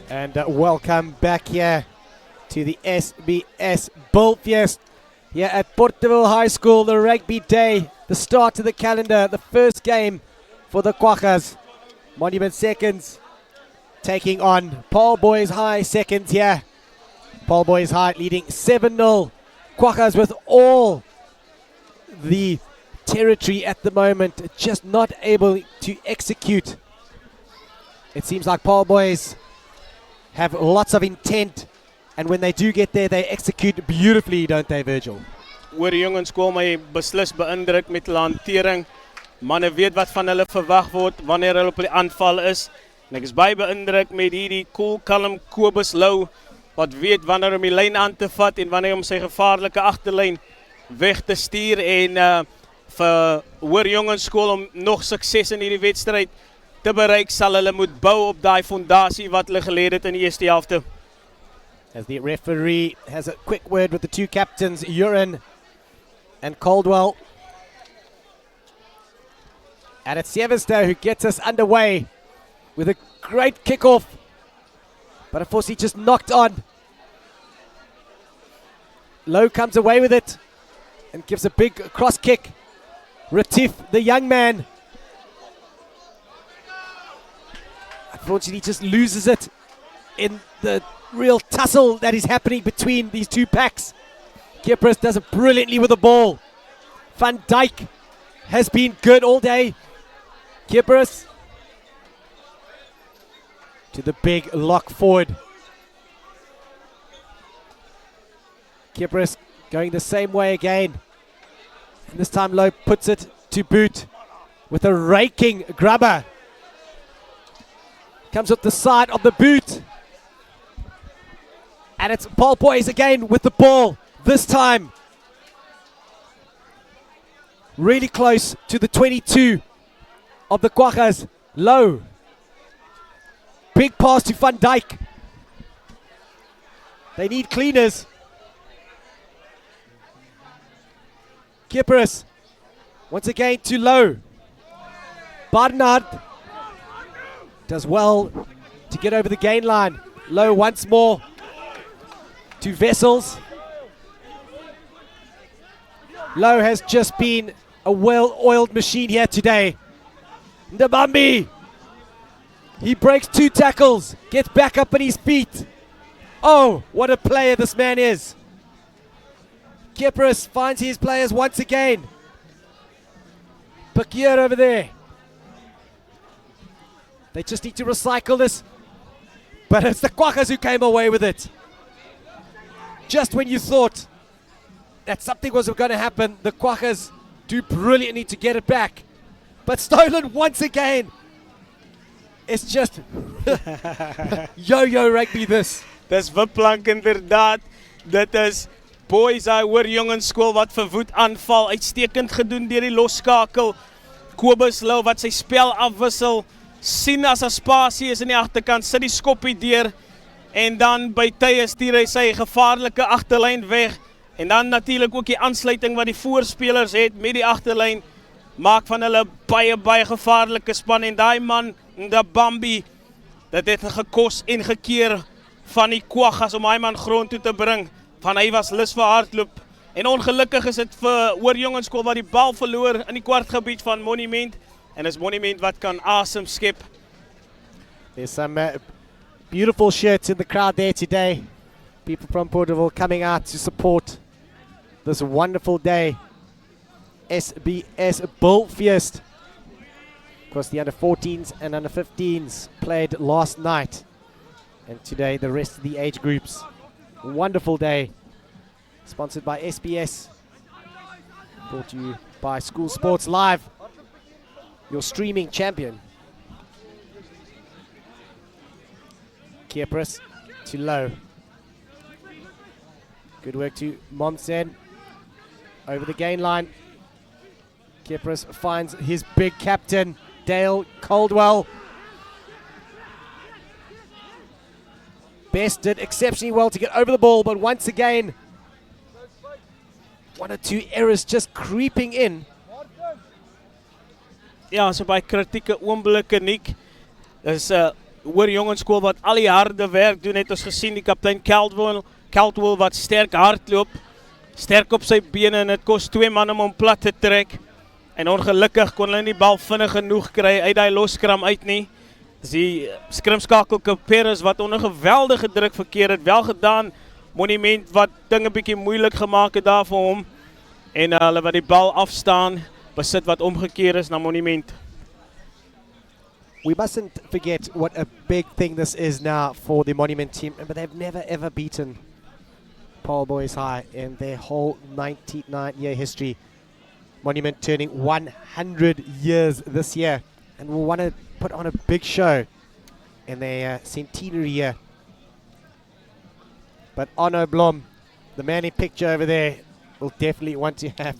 And welcome back here to the SBS Bulfees here at Porterville High School, the rugby day, the start of the calendar, the first game for the Quaggas. Monument Seconds taking on Paarl Boys High Seconds here. Paarl Boys High leading 7-0. Quaggas with all the territory at the moment, just not able to execute. It seems like Paarl Boys have lots of intent, and when they do get there, they execute beautifully, don't they, Virgil? Oor jongens kom my beslis beïndruk met hulle hantering. Manne weet wat van hulle verwag word wanneer hulle op die aanval is. En ek is baie beïndruk met hierdie cool, kalm Kobus Lou, wat weet wanneer om die lyn aan te vat en wanneer om sy gevaarlike agterlyn weg te stuur. En vir Hoër Jongensskool om nog sukses in hierdie wedstryd te bereik, sal hulle moet bou op daai fondasie wat hulle gelê het in die eerste helfte. As the referee has a quick word with the two captains, Uren and Caldwell. And it's Sieverster who gets us underway with a great kickoff. But unfortunately just knocked on. Low comes away with it and gives a big cross kick. Retief, the young man, unfortunately just loses it in the real tussle that is happening between these two packs. Kipris does it brilliantly with the ball. Van Dijk has been good all day. Kipris to the big lock forward. Kipris going the same way again. And this time Low puts it to boot with a raking grubber. Comes up the side of the boot. And it's Paarl Boys again with the ball. This time really close to the 22 of the Quaggas. Low. Big pass to Van Dijk. They need cleaners. Kipris once again to Low. Barnard does well to get over the gain line. Low once more to Vessels. Low has just been a well-oiled machine here today. Ndabambi, he breaks 2 tackles, gets back up on his feet. Oh, what a player this man is. Kipris finds his players once again. Pakir over there. They just need to recycle this. But it's the Quaggas who came away with it. Just when you thought that something was going to happen, the Quaggas do brilliantly to get it back. But stolen once again. It's just yo-yo rugby this. Dis wipplank inderdaad. Dit is Boishaai Hoër Jongensskool wat verwoed aanval. Uitstekend gedoen deur die losskakel. Kobus Lou wat sy spel afwissel. Sien as 'n spasie is in die agterkant, sit die skoppie deur. En dan by tye stuur hy sy gevaarlike agterlyn weg. En dan natuurlik ook die aansluiting wat die voorspelers het met die agterlyn. Maak van hulle baie gevaarlike span. En daai man, Ndabambi, dit het gekos en gekeer van die Quaggas om hy man grond toe te bring. Van hy was lus vir hardloop. En ongelukkig is dit vir Hoër Jongensskool wat die bal verloor in die kwartgebied van Monument. En is Monument wat kan asem skep. There's some beautiful shirts in the crowd there today. People from Porterville coming out to support this wonderful day. SBS Bulfees. Of course, the under-14s and under-15s played last night. And today, the rest of the age groups. Wonderful day. Sponsored by SBS. Brought to you by School Sports Live. Your streaming champion. Kipris to Low. Good work to Momsen. Over the gain line. Kipris finds his big captain, Dale Caldwell. Best did exceptionally well to get over the ball, but once again, 1 or 2 errors just creeping in. Ja, so baie kritieke oomblikke, Nick. Dis Hoër Jongensskool wat al die harde werk doen, het ons gesien, die kaptein Caldwell wat sterk hardloop, sterk op sy bene, en het kost 2 man om plat te trek. En ongelukkig kon hulle nie bal vinnig genoeg kry uit die loskram uit nie. Dis die skrimskakel Peres wat onder geweldige druk verkeer het, wel gedaan Monument wat dinge bietjie moeilik gemaak het daar vir hom. En hulle wat die bal afstaan, besit wat omgekeer is na Monument. We mustn't forget what a big thing this is now for the Monument team, but they've never ever beaten Paarl Boishaai in their whole 99-year history. Monument turning 100 years this year, and will want to put on a big show in their centenary year. But Arno Blom, the man in picture over there, will definitely want to have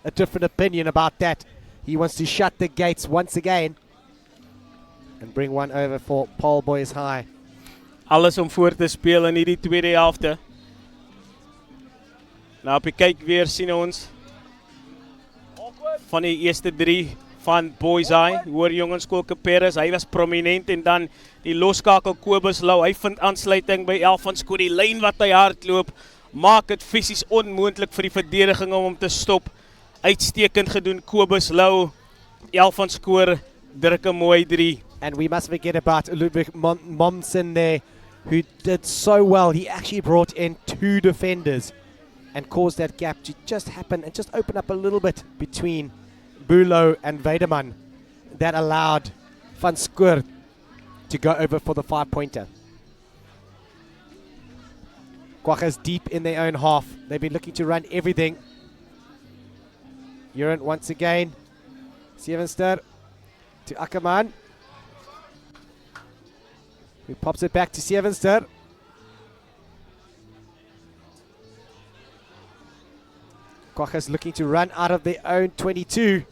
a different opinion about that. He wants to shut the gates once again and bring one over for Paarl Boishaai. Alles om voor te speel in hierdie tweede helfte. Nou op die kyk weer sien ons van die eerste 3 van Boishaai. Hoor jongens, Kolke Perez, hy was prominent en dan die loskakel Kobus Lou. Hy vind aansluiting by Elfans Skoor. Die lyn wat hy hardloop, maak het fisies onmoontlik vir die verdediging om hom te stop. Uitstekend gedoen Kobus Lou. Elfans Skoor druk 'n mooi 3. And we must forget about Ludwig Momsen there, who did so well. He actually brought in 2 defenders and caused that gap to just happen and just open up a little bit between Bulo and Weideman. That allowed Van Skoor to go over for the 5-pointer. Kwagga's deep in their own half. They've been looking to run everything. Uren once again. Sievenster to Ackerman, who pops it back to Sievenster. Kwagga's looking to run out of their own 22.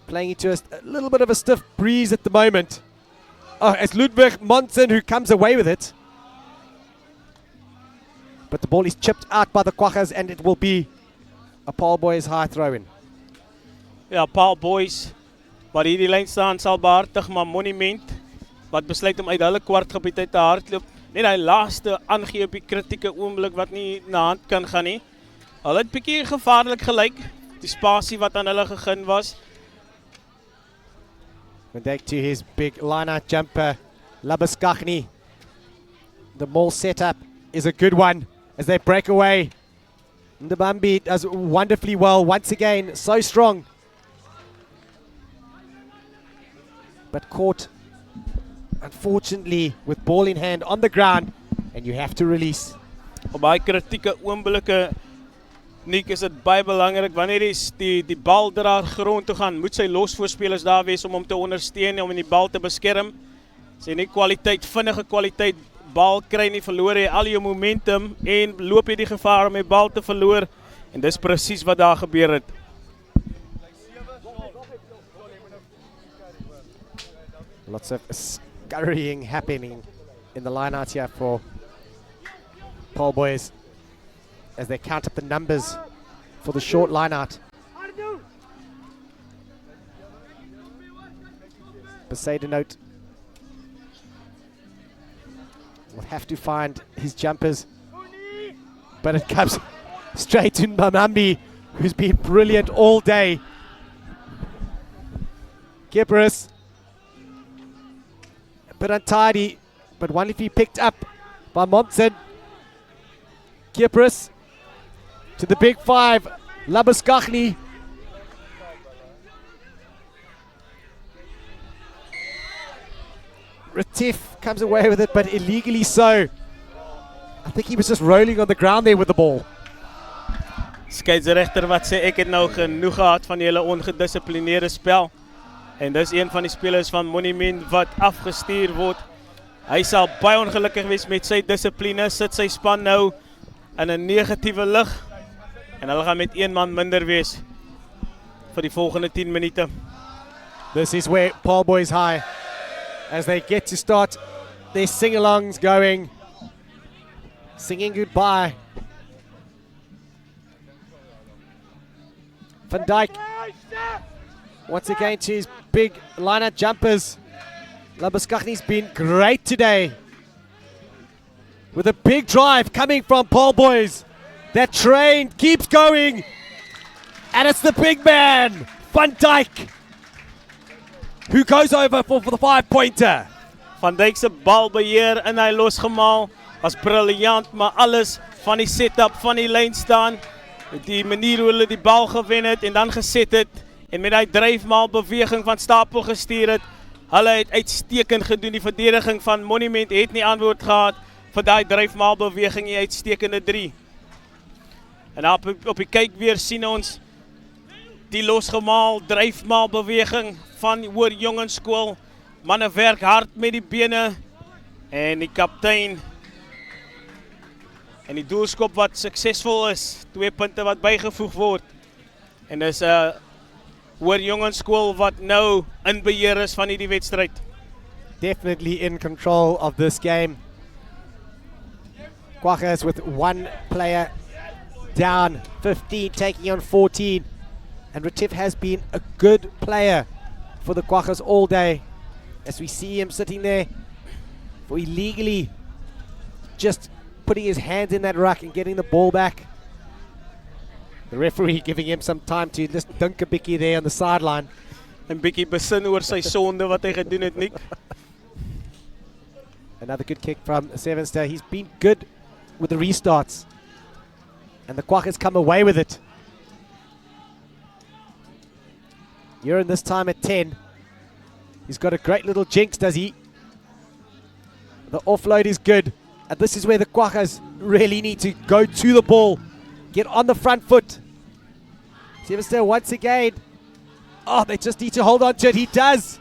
Playing into a little bit of a stiff breeze at the moment. Oh, it's Ludwig Monsen who comes away with it. But the ball is chipped out by the Kwagga's and it will be a Paarl Boishaai throw-in. Ja, Paarl Boys, waar hier die lyn staan, sal behartig, maar Monument, wat besluit om uit hulle kwartgebied uit te hardloop, net die laaste aangee op die kritieke oomblik wat nie na hand kan gaan nie. Hulle het bietjie gevaarlik gelyk, die spasie wat aan hulle gegee was. Van Dijk to his big line-out jumper, Labuskaghni. The maul setup is a good one as they break away. Ndabambi does wonderfully well once again, so strong. But caught, unfortunately, with ball in hand on the ground, and you have to release. Op baie kritieke oomblikke, Nick, is dit baie belangrik, wanneer die baldraer grond toe gaan, moet sy losvoorspelers daar wees om hom te ondersteun en om die bal te beskerm. Sy nie kwaliteit, vinnige kwaliteit, bal kry nie, verloor jy al jou momentum en loop jy die gevaar om die bal te verloor, en dis presies wat daar gebeur het. Lots of scurrying happening in the line-out here for Paarl Boys as they count up the numbers for the short line-out. Besaidenote will have to find his jumpers, but it comes straight to Mbambi, who's been brilliant all day. Kipris, a bit untidy, but wonderfully picked up by Momsen. Kipris to the big 5, Labuskaghni. Retief comes away with it, but illegally so. I think he was just rolling on the ground there with the ball. Skeieregter wat sê ek het nou genoeg gehad van julle ongedissiplineerde spel. En dis een van die spelers van Monument wat afgestuur word. Hy sal baie ongelukkig wees met sy dissipline, sit sy span nou in 'n negatiewe lig. En hulle gaan met 1 man minder wees vir die volgende 10 minute. This is where Paarl Boishaai, as they get to start their sing-alongs going, singing goodbye. Van Dijk, once again to his big line-out jumpers. Labuskaghni's been great today. With a big drive coming from Paarl Boys. That train keeps going. And it's the big man, Van Dijk, who goes over for the 5-pointer. Van Dijk se balbeheer en hy losgemaal was briljant, maar alles van die setup, van die lyn staan, die manier hoe hulle die bal gewen het en dan geset het en met die dryfmaal beweging van Stapel gestuur het. Hulle het uitstekend gedoen. Die verdediging van Monument het nie antwoord gehad vir die dryfmaal beweging, die uitstekende 3. En op die kyk weer sien ons die losgemaal dryfmaal beweging van Hoër Jongensskool. Manne werk hard met die bene en die kaptein en die doelskop wat suksesvol is. 2 punte wat bygevoeg word. En dis Hoër Jongensskool wat nou in beheer is van hierdie wedstryd. Definitely in control of this game. Quaggas with 1 player down, 15 taking on 14. And Retief has been a good player for the Quaggas all day. As we see him sitting there for illegally just putting his hand in that ruck and getting the ball back. The referee giving him some time to just dunk a bikkie there on the sideline. En bietjie besin oor sy sonde wat hy gedoen het, Nick. Another good kick from Sevenster. He's been good with the restarts. And the Quaggas come away with it. Uren this time at 10. He's got a great little jinx, does he? The offload is good. And this is where the Quaggas really need to go to the ball. Get on the front foot. Sevenster once again. Oh, they just need to hold on to it. He does.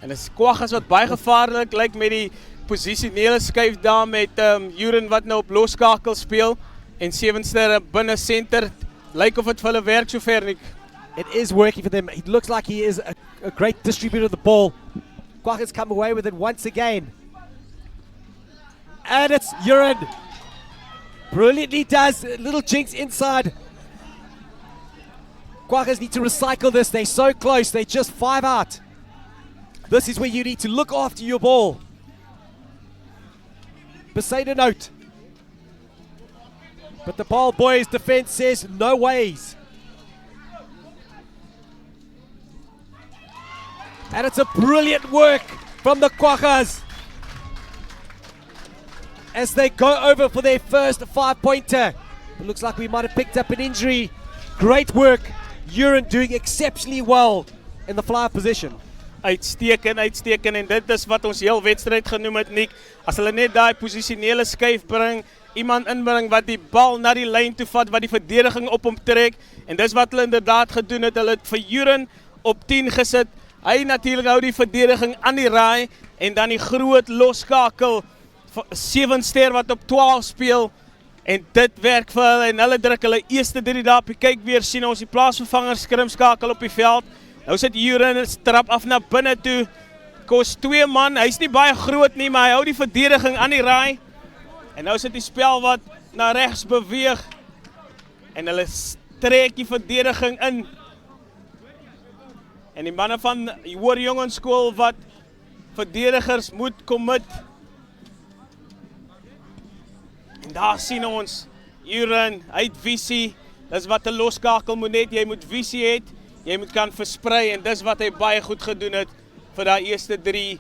En dis Quaggas wat baie gevaarlik lyk met die posisionele skuif daar met Uren wat nou op loskakel speel. En Sevenster binne center. Lyk of het vir hulle werk sover, Nick. It is working for them. It looks like he is a great distributor of the ball. Quaggas come away with it once again. And it's Uren. Brilliantly does. A little jinx inside. Quaggas need to recycle this. They're so close. They're just 5 out. This is where you need to look after your ball. Beside note. But the Paarl boys' defense says no ways. And it's a brilliant work from the Quaggas as they go over for their first 5-pointer. It looks like we might have picked up an injury. Great work. Uren doing exceptionally well in the flyer position. Uitstekend, uitstekend en dit is wat ons heel wedstryd genoem het, Nick. As hulle net daai posisionele skuif bring, iemand inbring wat die bal na die lyn toe vat, wat die verdediging op hom trek en dis wat hulle inderdaad gedoen het. Hulle het vir Uren op 10 gesit. Hy natuurlik hou die verdediging aan die raai en dan die groot loskakel 7 ster wat op 12 speel en dit werk vir hulle en hulle druk hulle eerste 3 daar op die kyk weer sien ons die plaasvervanger skrimskakel op die veld. Nou sit Uren trap af na binne toe. Kos 2 man, hy's nie baie groot nie, maar hy hou die verdediging aan die raai. En nou sit die spel wat na regs beweeg en hulle trek die verdediging in. En die manne van Hoër Jongensskool wat verdedigers moet commit. En daar sien ons Uren, hy het visie. Dis wat 'n loskakel moet net, jy moet visie hê, jy moet kan versprei en dis wat hy baie goed gedoen het vir daai eerste 3.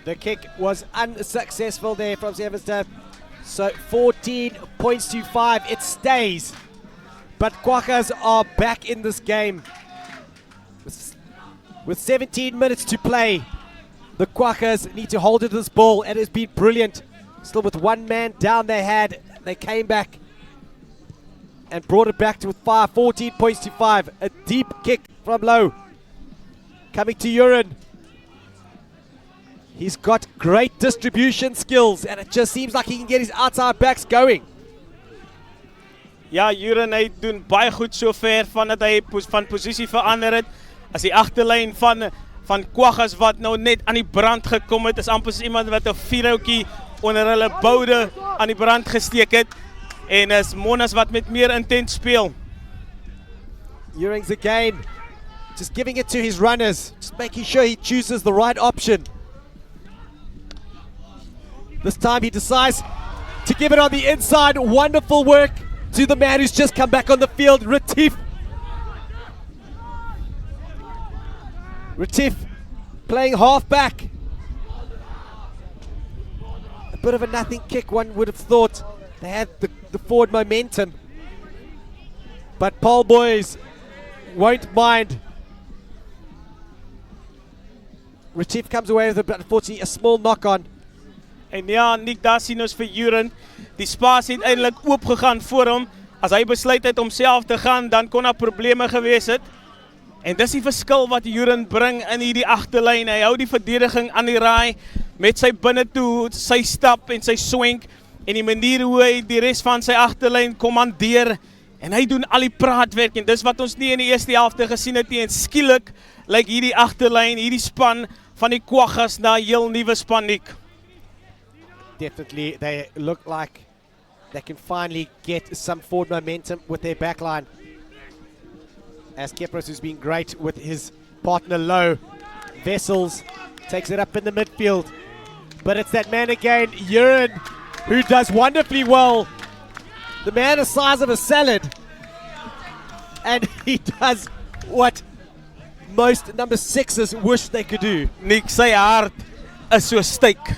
The kick was unsuccessful there from Sevenster. So 14 points to 5, it stays. But Quaggas are back in this game. With 17 minutes to play, the Quaggas need to hold it to this ball, and it's been brilliant. Still with 1 man down they had, they came back and brought it back to 5, 14 points to 5. A deep kick from low. Coming to Uren. He's got great distribution skills, and it just seems like he can get his outside backs going. Ja, Uren hy doen baie goed sover vandat hy van posisie verander het. As die agterlyn van Quaggas wat nou net aan die brand gekom het, is amper soos iemand wat 'n vuurhoutjie onder hulle boude aan die brand gesteek het. En is Monnas wat met meer intent speel. Uren's again, just giving it to his runners, just making sure he chooses the right option. This time he decides to give it on the inside. Wonderful work to the man who's just come back on the field, Retief. Retief playing half-back. A bit of a nothing kick, one would have thought. They had the forward momentum. But Paarl boys won't mind. Retief comes away with, unfortunately, a small knock-on. En ja, Nick, daar sien ons vir Juren. Die spaas het eintlik oopgegaan voor hom. As hy besluit het om self te gaan, dan kon daar probleme gewees het. En dis die verskil wat Juren bring in hierdie agterlyn. Hy hou die verdediging aan die raai met sy binnetoe, sy stap en sy swenk en die manier hoe hy die res van sy agterlyn kommandeer. En hy doen al die praatwerk en dis wat ons nie in die eerste helfte gesien het nie. En skielik lyk hierdie agterlyn, hierdie span van die Kwaggas na 'n heel nuwe span, Nick. Definitely, they look like they can finally get some forward momentum with their backline. As Kepros, who's been great with his partner low. Vessels takes it up in the midfield. But it's that man again, Juren, who does wonderfully well. The man the size of a salad. And he does what most number 6s wish they could do. Nick, sy hart is so styk.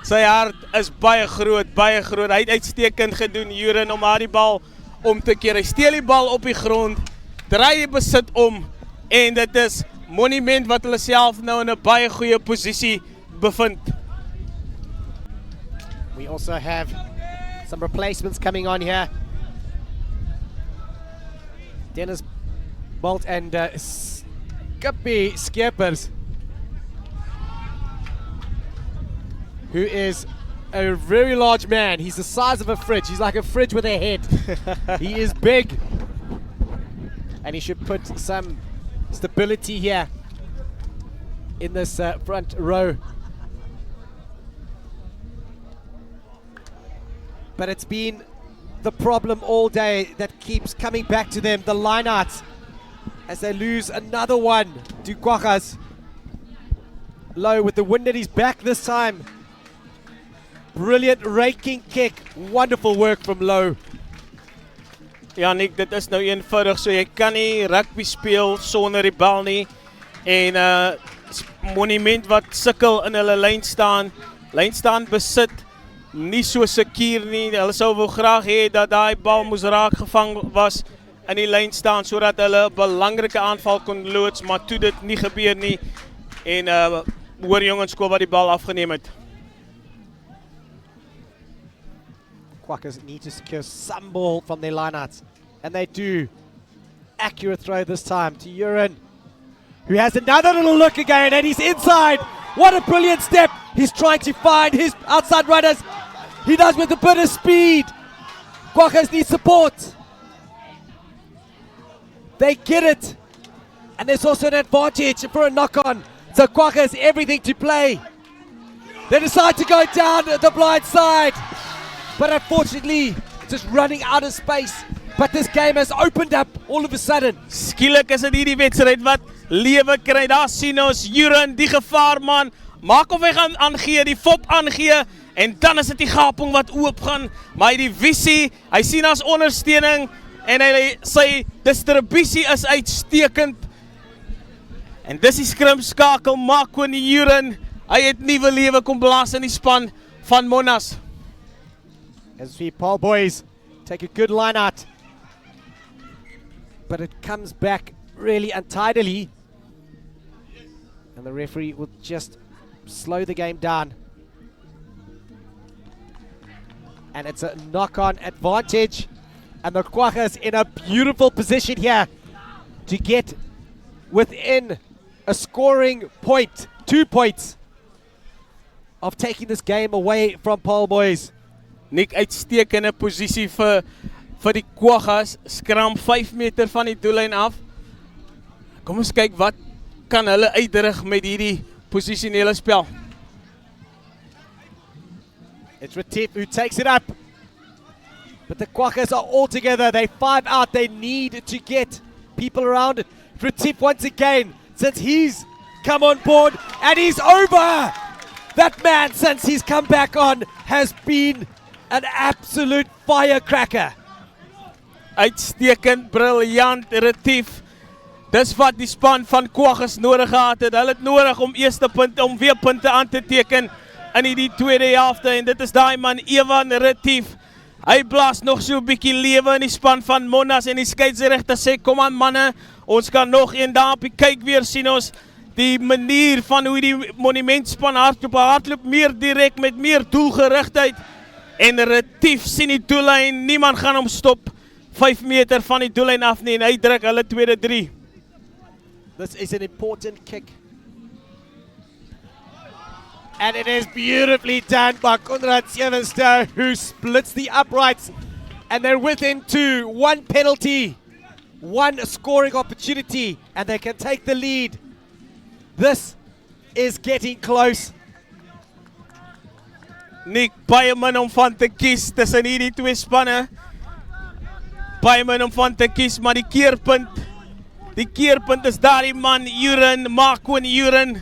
Sy hart is baie groot, baie groot. Hy het uitstekend gedoen, Juren, om haar die bal om te keer. Hy steel die bal op die grond, draai die besit om, en dit is monument wat hulle self nou in 'n baie goeie posisie bevind. We also have some replacements coming on here. Dennis Bolt and Skippy Skeppers, who is a very large man. He's the size of a fridge. He's like a fridge with a head. He is big. And he should put some stability here in this front row. But it's been the problem all day that keeps coming back to them, the lineouts, as they lose another one to Kwaggas. Low with the wind at his back this time. Brilliant raking kick. Wonderful work from Low. Ja, Nick, dit is nou eenvoudig, so jy kan nie rugby speel sonder die bal nie. En monument wat sukkel in hulle lynstaan besit, nie so secuur nie. Hulle sou wel graag hê dat daai bal moes raak gevang was in die lynstaan, sodat hulle 'n belangrike aanval kon loods, maar toe dit nie gebeur nie. En hoor jongens, wat die bal afgeneem het. Kwaggas need to secure some ball from their lineouts, and they do. Accurate throw this time to Juren, who has another little look again, and he's inside. What a brilliant step. He's trying to find his outside runners. He does with a bit of speed. Kwaggas needs support. They get it, and there's also an advantage for a knock-on. So Kwaggas everything to play. They decide to go down the blind side. But unfortunately, just running out of space. But this game has opened up all of a sudden. Skielik is dit hierdie wedstryd wat lewe kry. Daar sien ons Juren, die gevaarman. Maak of hy gaan aangee, die fop aangee. En dan is dit die gaping wat oopgaan. Maar hy die visie, hy sien as ondersteuning. En sy distribusie is uitstekend. En dis die skrimskakel, maak kon die Juren. Hy het nuwe lewe kom blaas in die span van Monnas. As the Paarl boys take a good line out, but it comes back really untidily, and the referee will just slow the game down, and it's a knock-on advantage, and the Kwaggas in a beautiful position here to get within a scoring point, 2 points of taking this game away from Paarl boys. Nick, uitstekende posisie vir die Kwaggas, skram 5 meter van die doellyn af. Kom ons kyk wat kan hulle uitrig met hierdie posisionele spel. It's Retief who takes it up. But the Kwaggas are all together. They 5 out. They need to get people around it. Retief once again, since he's come on board, and he's over. That man, since he's come back on, has been an absolute firecracker. Uitstekend, briljant, Retief. Dis wat die span van Kwaggas nodig gehad het. Hulle het nodig om eerste punte, om weer punte aan te teken in die tweede helfte. En dit is daai man Evan Retief. Hy blaas nog so 'n bietjie lewe in die span van Monnas en die skeieregter sê kom aan manne, ons kan nog een daar op die kyk weer sien ons die manier van hoe die monumentspan hardloop meer direk met meer doelgerigtheid en Retief sien die doellyn, niemand gaan hom stop 5 meter van die doellyn af nie en hy druk hulle tweede 3. This is an important kick. And it is beautifully done by Konrad Sjevenster, who splits the uprights. And they're within 2. 1 penalty, 1 scoring opportunity, and they can take the lead. This is getting close. Nick, baie min om van te kies tussen hierdie twee spanne. Baie min om van te kies, maar die keerpunt is daar die man, Marco Uren.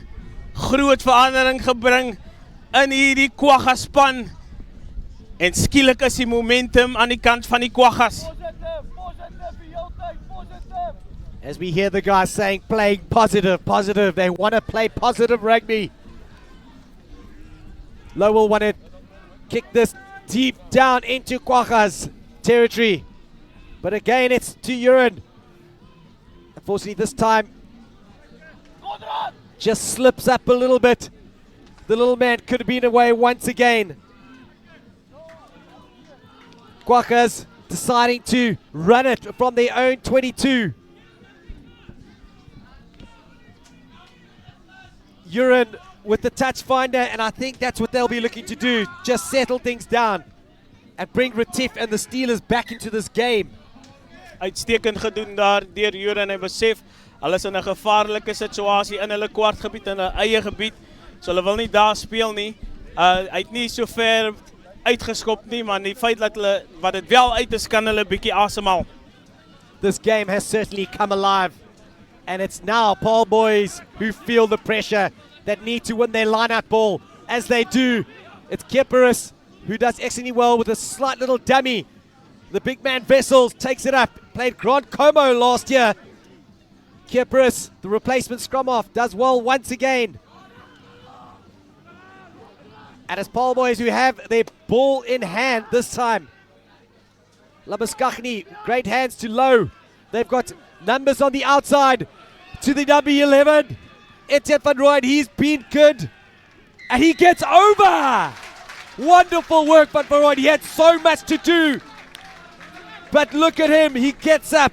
Groot verandering gebring in hierdie Kwaggas span en skielik is die momentum aan die kant van die Kwaggas. As we hear the guys saying playing positive, they want to play positive rugby. Low will want to kick this deep down into Kwaggas territory, but again it's to Uren. Unfortunately this time just slips up a little bit. The little man could have been away once again. Kwaggas deciding to run it from their own 22. Uren with the touch finder, and I think that's what they'll be looking to do. Just settle things down and bring Retief and the Steelers back into this game. Uitstekend gedoen daar deur Uren, hy besef hulle is in 'n gevaarlike situasie in hulle kwartgebied in hulle eie gebied. So hulle wil nie daar speel nie. Hy het nie so ver uitgeskop nie, maar die feit dat hulle wat dit wel uit is kan hulle bietjie asemhaal. This game has certainly come alive, and it's now Paarl boys who feel the pressure, that need to win their line-out ball. As they do, it's Kieperis who does excellently well with a slight little dummy. The big man Vessels takes it up, played Grand Como last year. Kieperis, the replacement scrum off, does well once again. And it's Paarl boys who have their ball in hand this time. Labuskachny, great hands to Low. They've got numbers on the outside to the number 11. Etienne van Rooyen, he's been good. And he gets over. Wonderful work van Rooyen. He had so much to do. But look at him, he gets up.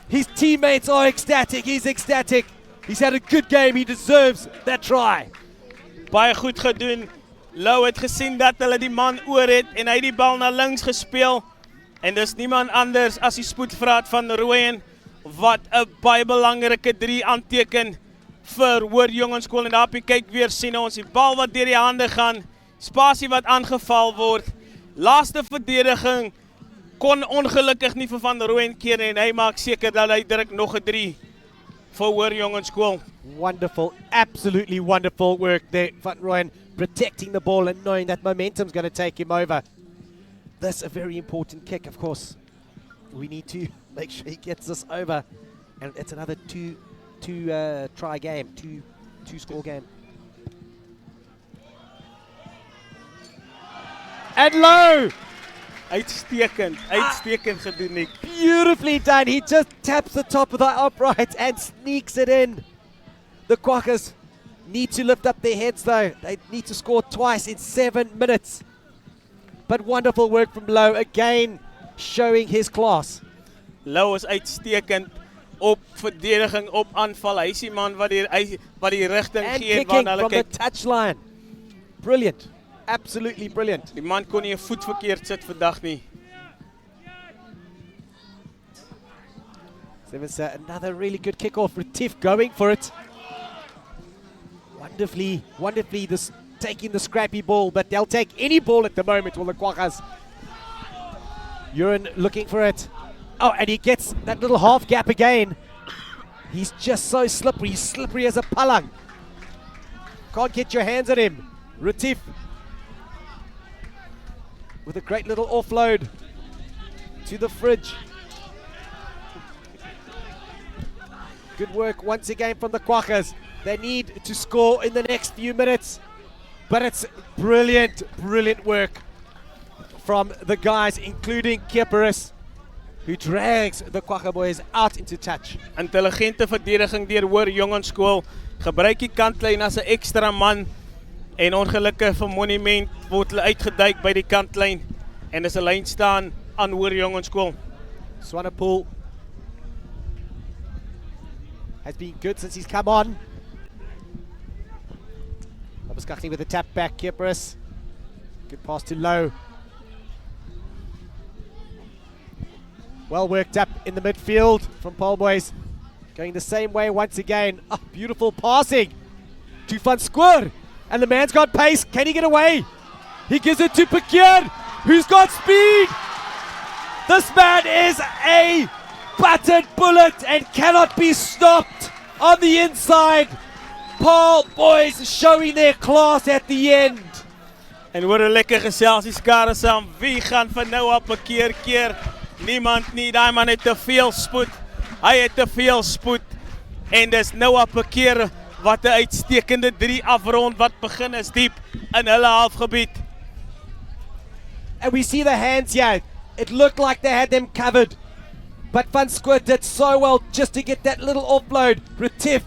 His teammates are ecstatic, he's ecstatic. He's had a good game, he deserves that try. Baie goed gedoen. Lou het gesien dat hulle die man oor het en hy die bal na links gespeel. En dis niemand anders as die spoedvraat van Rooyen wat 'n baie belangrike 3 aanteken vir Hoër Jongenskool. En daarby kyk weer sien ons die bal wat deur die hande gaan. Spasie wat aangeval word. Laaste verdediging kon ongelukkig nie vir Van Rooyen keer en hy maak seker dat hy druk nog 'n 3 vir Hoër Jongenskool. Wonderful, absolutely wonderful work there, Van Rooyen, protecting the ball and knowing that momentum's going to take him over. That's a very important kick, of course. We need to make sure he gets this over, and it's another two try game, two score game. And Low! Uitstekend gedoen, Nick. Beautifully done. He just taps the top of the upright and sneaks it in. The Kwaggas need to lift up their heads though. They need to score twice in 7 minutes. But wonderful work from Low, again showing his class. Low is uitstekend op verdediging, op aanval. Hy is die man wat die rigting And gee kicking waarna hulle from the kyk. touchline. Brilliant. Absolutely brilliant. Die man kon nie 'n voet verkeerd sit vandag nie. So it's another really good kickoff. Retief going for it. Wonderfully this taking the scrappy ball, but they'll take any ball at the moment, will the Kwaggas. Uren looking for it. Oh, and he gets that little half gap again. He's just so slippery. He's slippery as a palang. Can't get your hands on him. Retief with a great little offload to the fridge. Good work once again from the Quackers. They need to score in the next few minutes. But it's brilliant, brilliant work from the guys, including Kieperis, who drags the Quagga boys out into touch. Intelligente verdediging deur Hoër Jongensskool. Gebruik die kantlyn as 'n ekstra man. En ongelukkig vir Monument word hulle uitgeduik by die kantlyn. En is 'n lyn staan aan Hoër Jongensskool. Swanepoel has been good since he's come on. Labuskaghni with a tap back, Kieperis. Good pass to Low. Well worked up in the midfield from Paarl boys. Going the same way once again. Oh, beautiful passing to Van Square. And the man's got pace. Can he get away? He gives it to Pakir, who's got speed. This man is a battered bullet and cannot be stopped on the inside. Paarl boys showing their class at the end. En hoor 'n lekker gesels die skare saam. Wie gaan van nou op 'n keer? Niemand nie. Daai man het te veel spoed. Hy het te veel spoed. En dis nou op 'n keer wat 'n uitstekende 3 afrond wat begin is diep in hulle halfgebied. And we see the hands here. It looked like they had them covered. But Van Square did so well just to get that little offload. Retief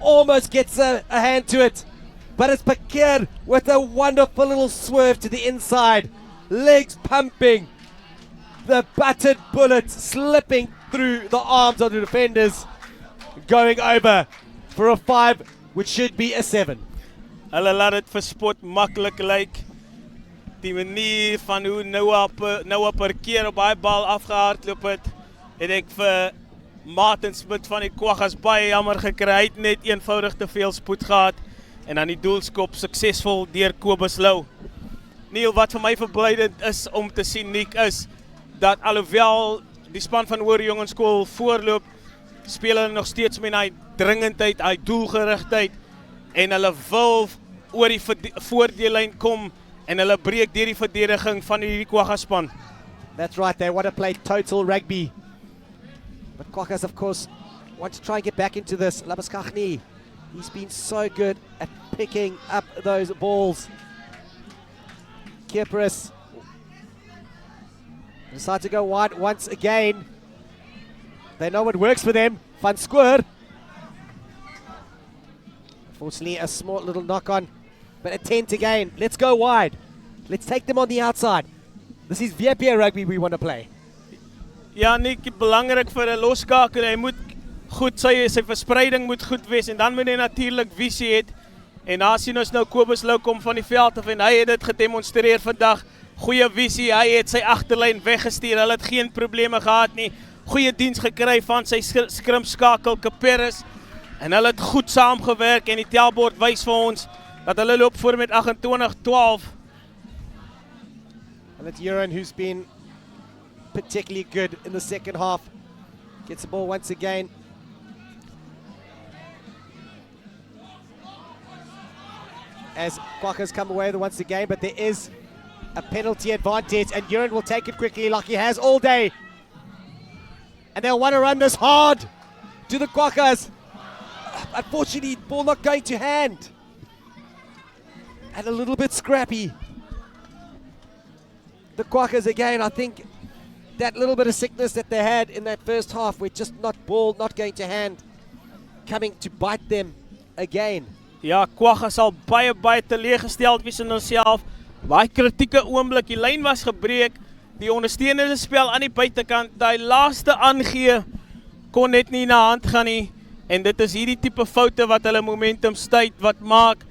almost gets a hand to it. But it's Pakir with a wonderful little swerve to the inside. Legs pumping. The battered bullet slipping through the arms of the defenders. Going over for a 5, which should be a 7. Hulle laat dit verspot maklik lyk. Die manier van hoe nou op 'n keer op daai bal afgehardloop het, het ek vir Martin Smit van die Quaggas baie jammer gekry. Hy het net eenvoudig te veel spoed gehad en dan die doelskop suksesvol deur Kobus Lou. Neil, wat vir my verblydend is om te sien, Nick, is dat alhoewel die span van Hoër Jongensskool voorloop, speel hulle nog steeds met hy dringendheid, hy doelgerigtheid en hulle wil oor die voordeellyn kom en hulle breek deur die verdediging van hierdie Quagga span. That's right, they want to play total rugby. But Quaggas, of course, want to try and get back into this. Labuskaghni, he's been so good at picking up those balls. Kieperis decide to go wide once again. They know what works for them. Van Square. Unfortunately, a small little knock on, but attempt again. Let's go wide. Let's take them on the outside. This is VP rugby we want to play. Ja, Nick, belangrik vir 'n loskakel. Hy moet goed sy verspreiding moet goed wees en dan moet hy natuurlik visie hê. En daar sien ons nou Kobus Lou kom van die veld af en hy het dit gedemonstreer vandag. Goeie visie, hy het sy agterlyn weggestuur. Hulle het geen probleme gehad nie. Goeie diens gekry van sy skrimskakel Kieperis. En hulle het goed saamgewerk en die tellbord wys vir ons dat hulle loop voor met 28-12. And it's Euron who's been particularly good in the second half. Gets the ball once again. As Quaggas come away with it once again, but there is a penalty advantage and Euron will take it quickly like he has all day. And they'll want to run this hard to the Quaggas. Unfortunately, ball not going to hand. And a little bit scrappy. The Quaggas again, I think that little bit of sickness that they had in that first half with just not going to hand, coming to bite them again. Ja, Quagga sal baie teleurgesteld wees in homself. Baie kritieke oomblik, die lyn was gebreek, die ondersteunende spel aan die buitekant, die laaste aangee kon net nie na hand gaan nie. En dit is hierdie tipe foute wat hulle momentum stuit, wat maak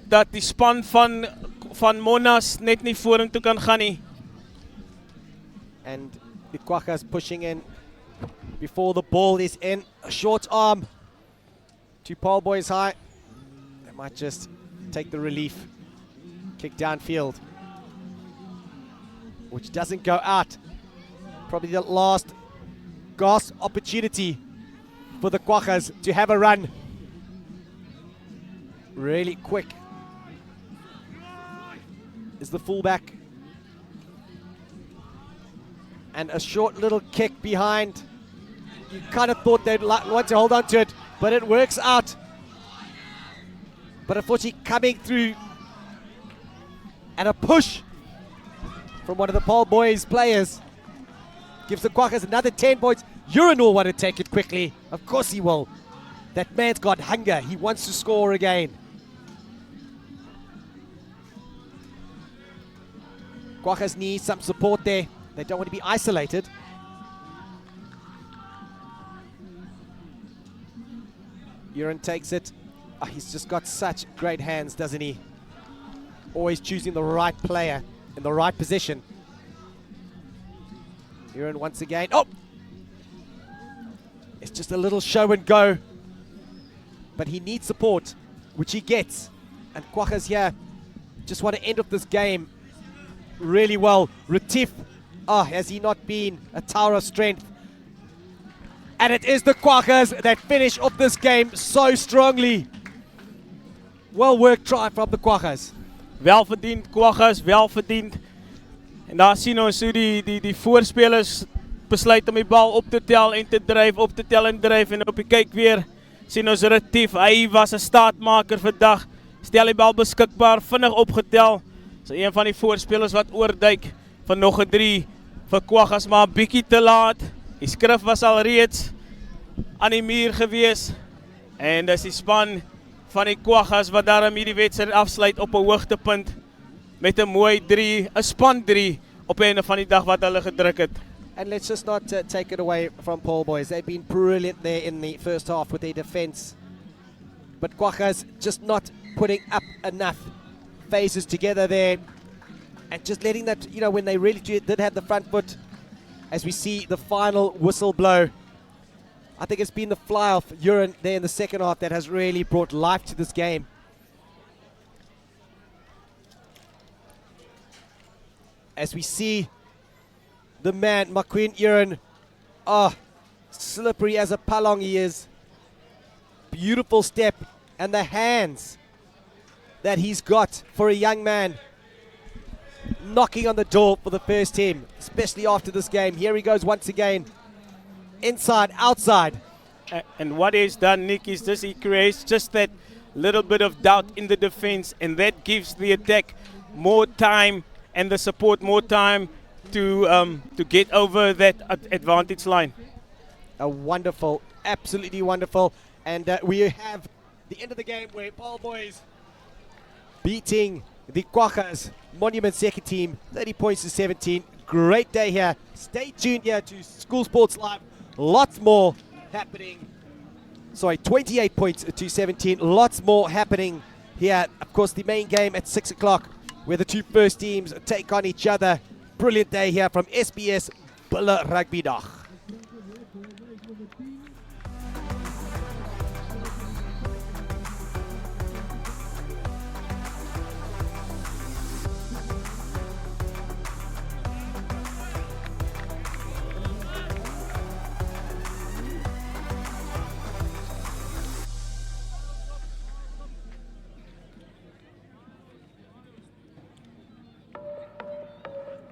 dat die span van Monnas net nie vorentoe kan gaan nie. And the Quaggas pushing in before the ball is in. A short arm to Paarl Boishaai. They might just take the relief kick downfield, which doesn't go out. Probably the last gasp opportunity for the Quaggas to have a run. Really quick is the fullback. And a short little kick behind. You kind of thought they'd want to hold on to it. but it works out. But unfortunately coming through, and a push from one of the Paarl boys players gives the Quackers another 10 points. Uran will want to take it quickly. Of course he will. That man's got hunger. He wants to score again. Quackers need some support there. They don't want to be isolated. Uran takes it. Oh, he's just got such great hands, doesn't he? Always choosing the right player in the right position. Uran once again. Oh! It's just a little show and go. But he needs support, which he gets. And Quackers here just want to end off this game really well. Retief, has he not been a tower of strength? And it is the Quackers that finish off this game so strongly. Well worked try from the Quackers. Welverdiend Quackers, welverdiend. En daar sien ons hoe die voorspelers besluit om die bal op te tel en te dryf, op te tel en dryf. En op die kyk weer sien ons Retief, hy was 'n staatmaker vandag. Stel die bal beskikbaar, vinnig opgetel. So een van die voorspelers wat oorduik van nog 'n 3 vir Quackers, maar 'n bietjie te laat. Die skrif was al reeds aan die muur gewees. En dis die span van die Quackers wat daarom hierdie wedstryd afsluit op 'n hoogtepunt met 'n mooi 3, 'n span 3 op die einde van die dag wat hulle gedruk het. And let's just not take it away from Paarl boys. They've been brilliant there in the first half with their defense. But Quackers just not putting up enough phases together there. And just letting that, you know, when they really did have the front foot, as we see the final whistle blow. I think it's been the fly-off Uran there in the second half that has really brought life to this game. As we see the man, McQueen Uran, slippery as a palong he is. Beautiful step, and the hands that he's got for a young man. Knocking on the door for the first team, especially after this game. Here he goes once again. Inside, outside. And what he's done, Nick, is he creates just that little bit of doubt in the defense, and that gives the attack more time and the support more time to get over that advantage line. A wonderful, absolutely wonderful. And we have the end of the game where Paarl boys beating the Quackers Monument second team 30 points to 17. Great day here. Stay tuned here to School Sports Live. Lots more happening. Sorry, 28 points to 17. Lots more happening here. Of course, the main game at 6 o'clock where the two first teams take on each other. Brilliant day here from SBS Bulle Rugby Dag.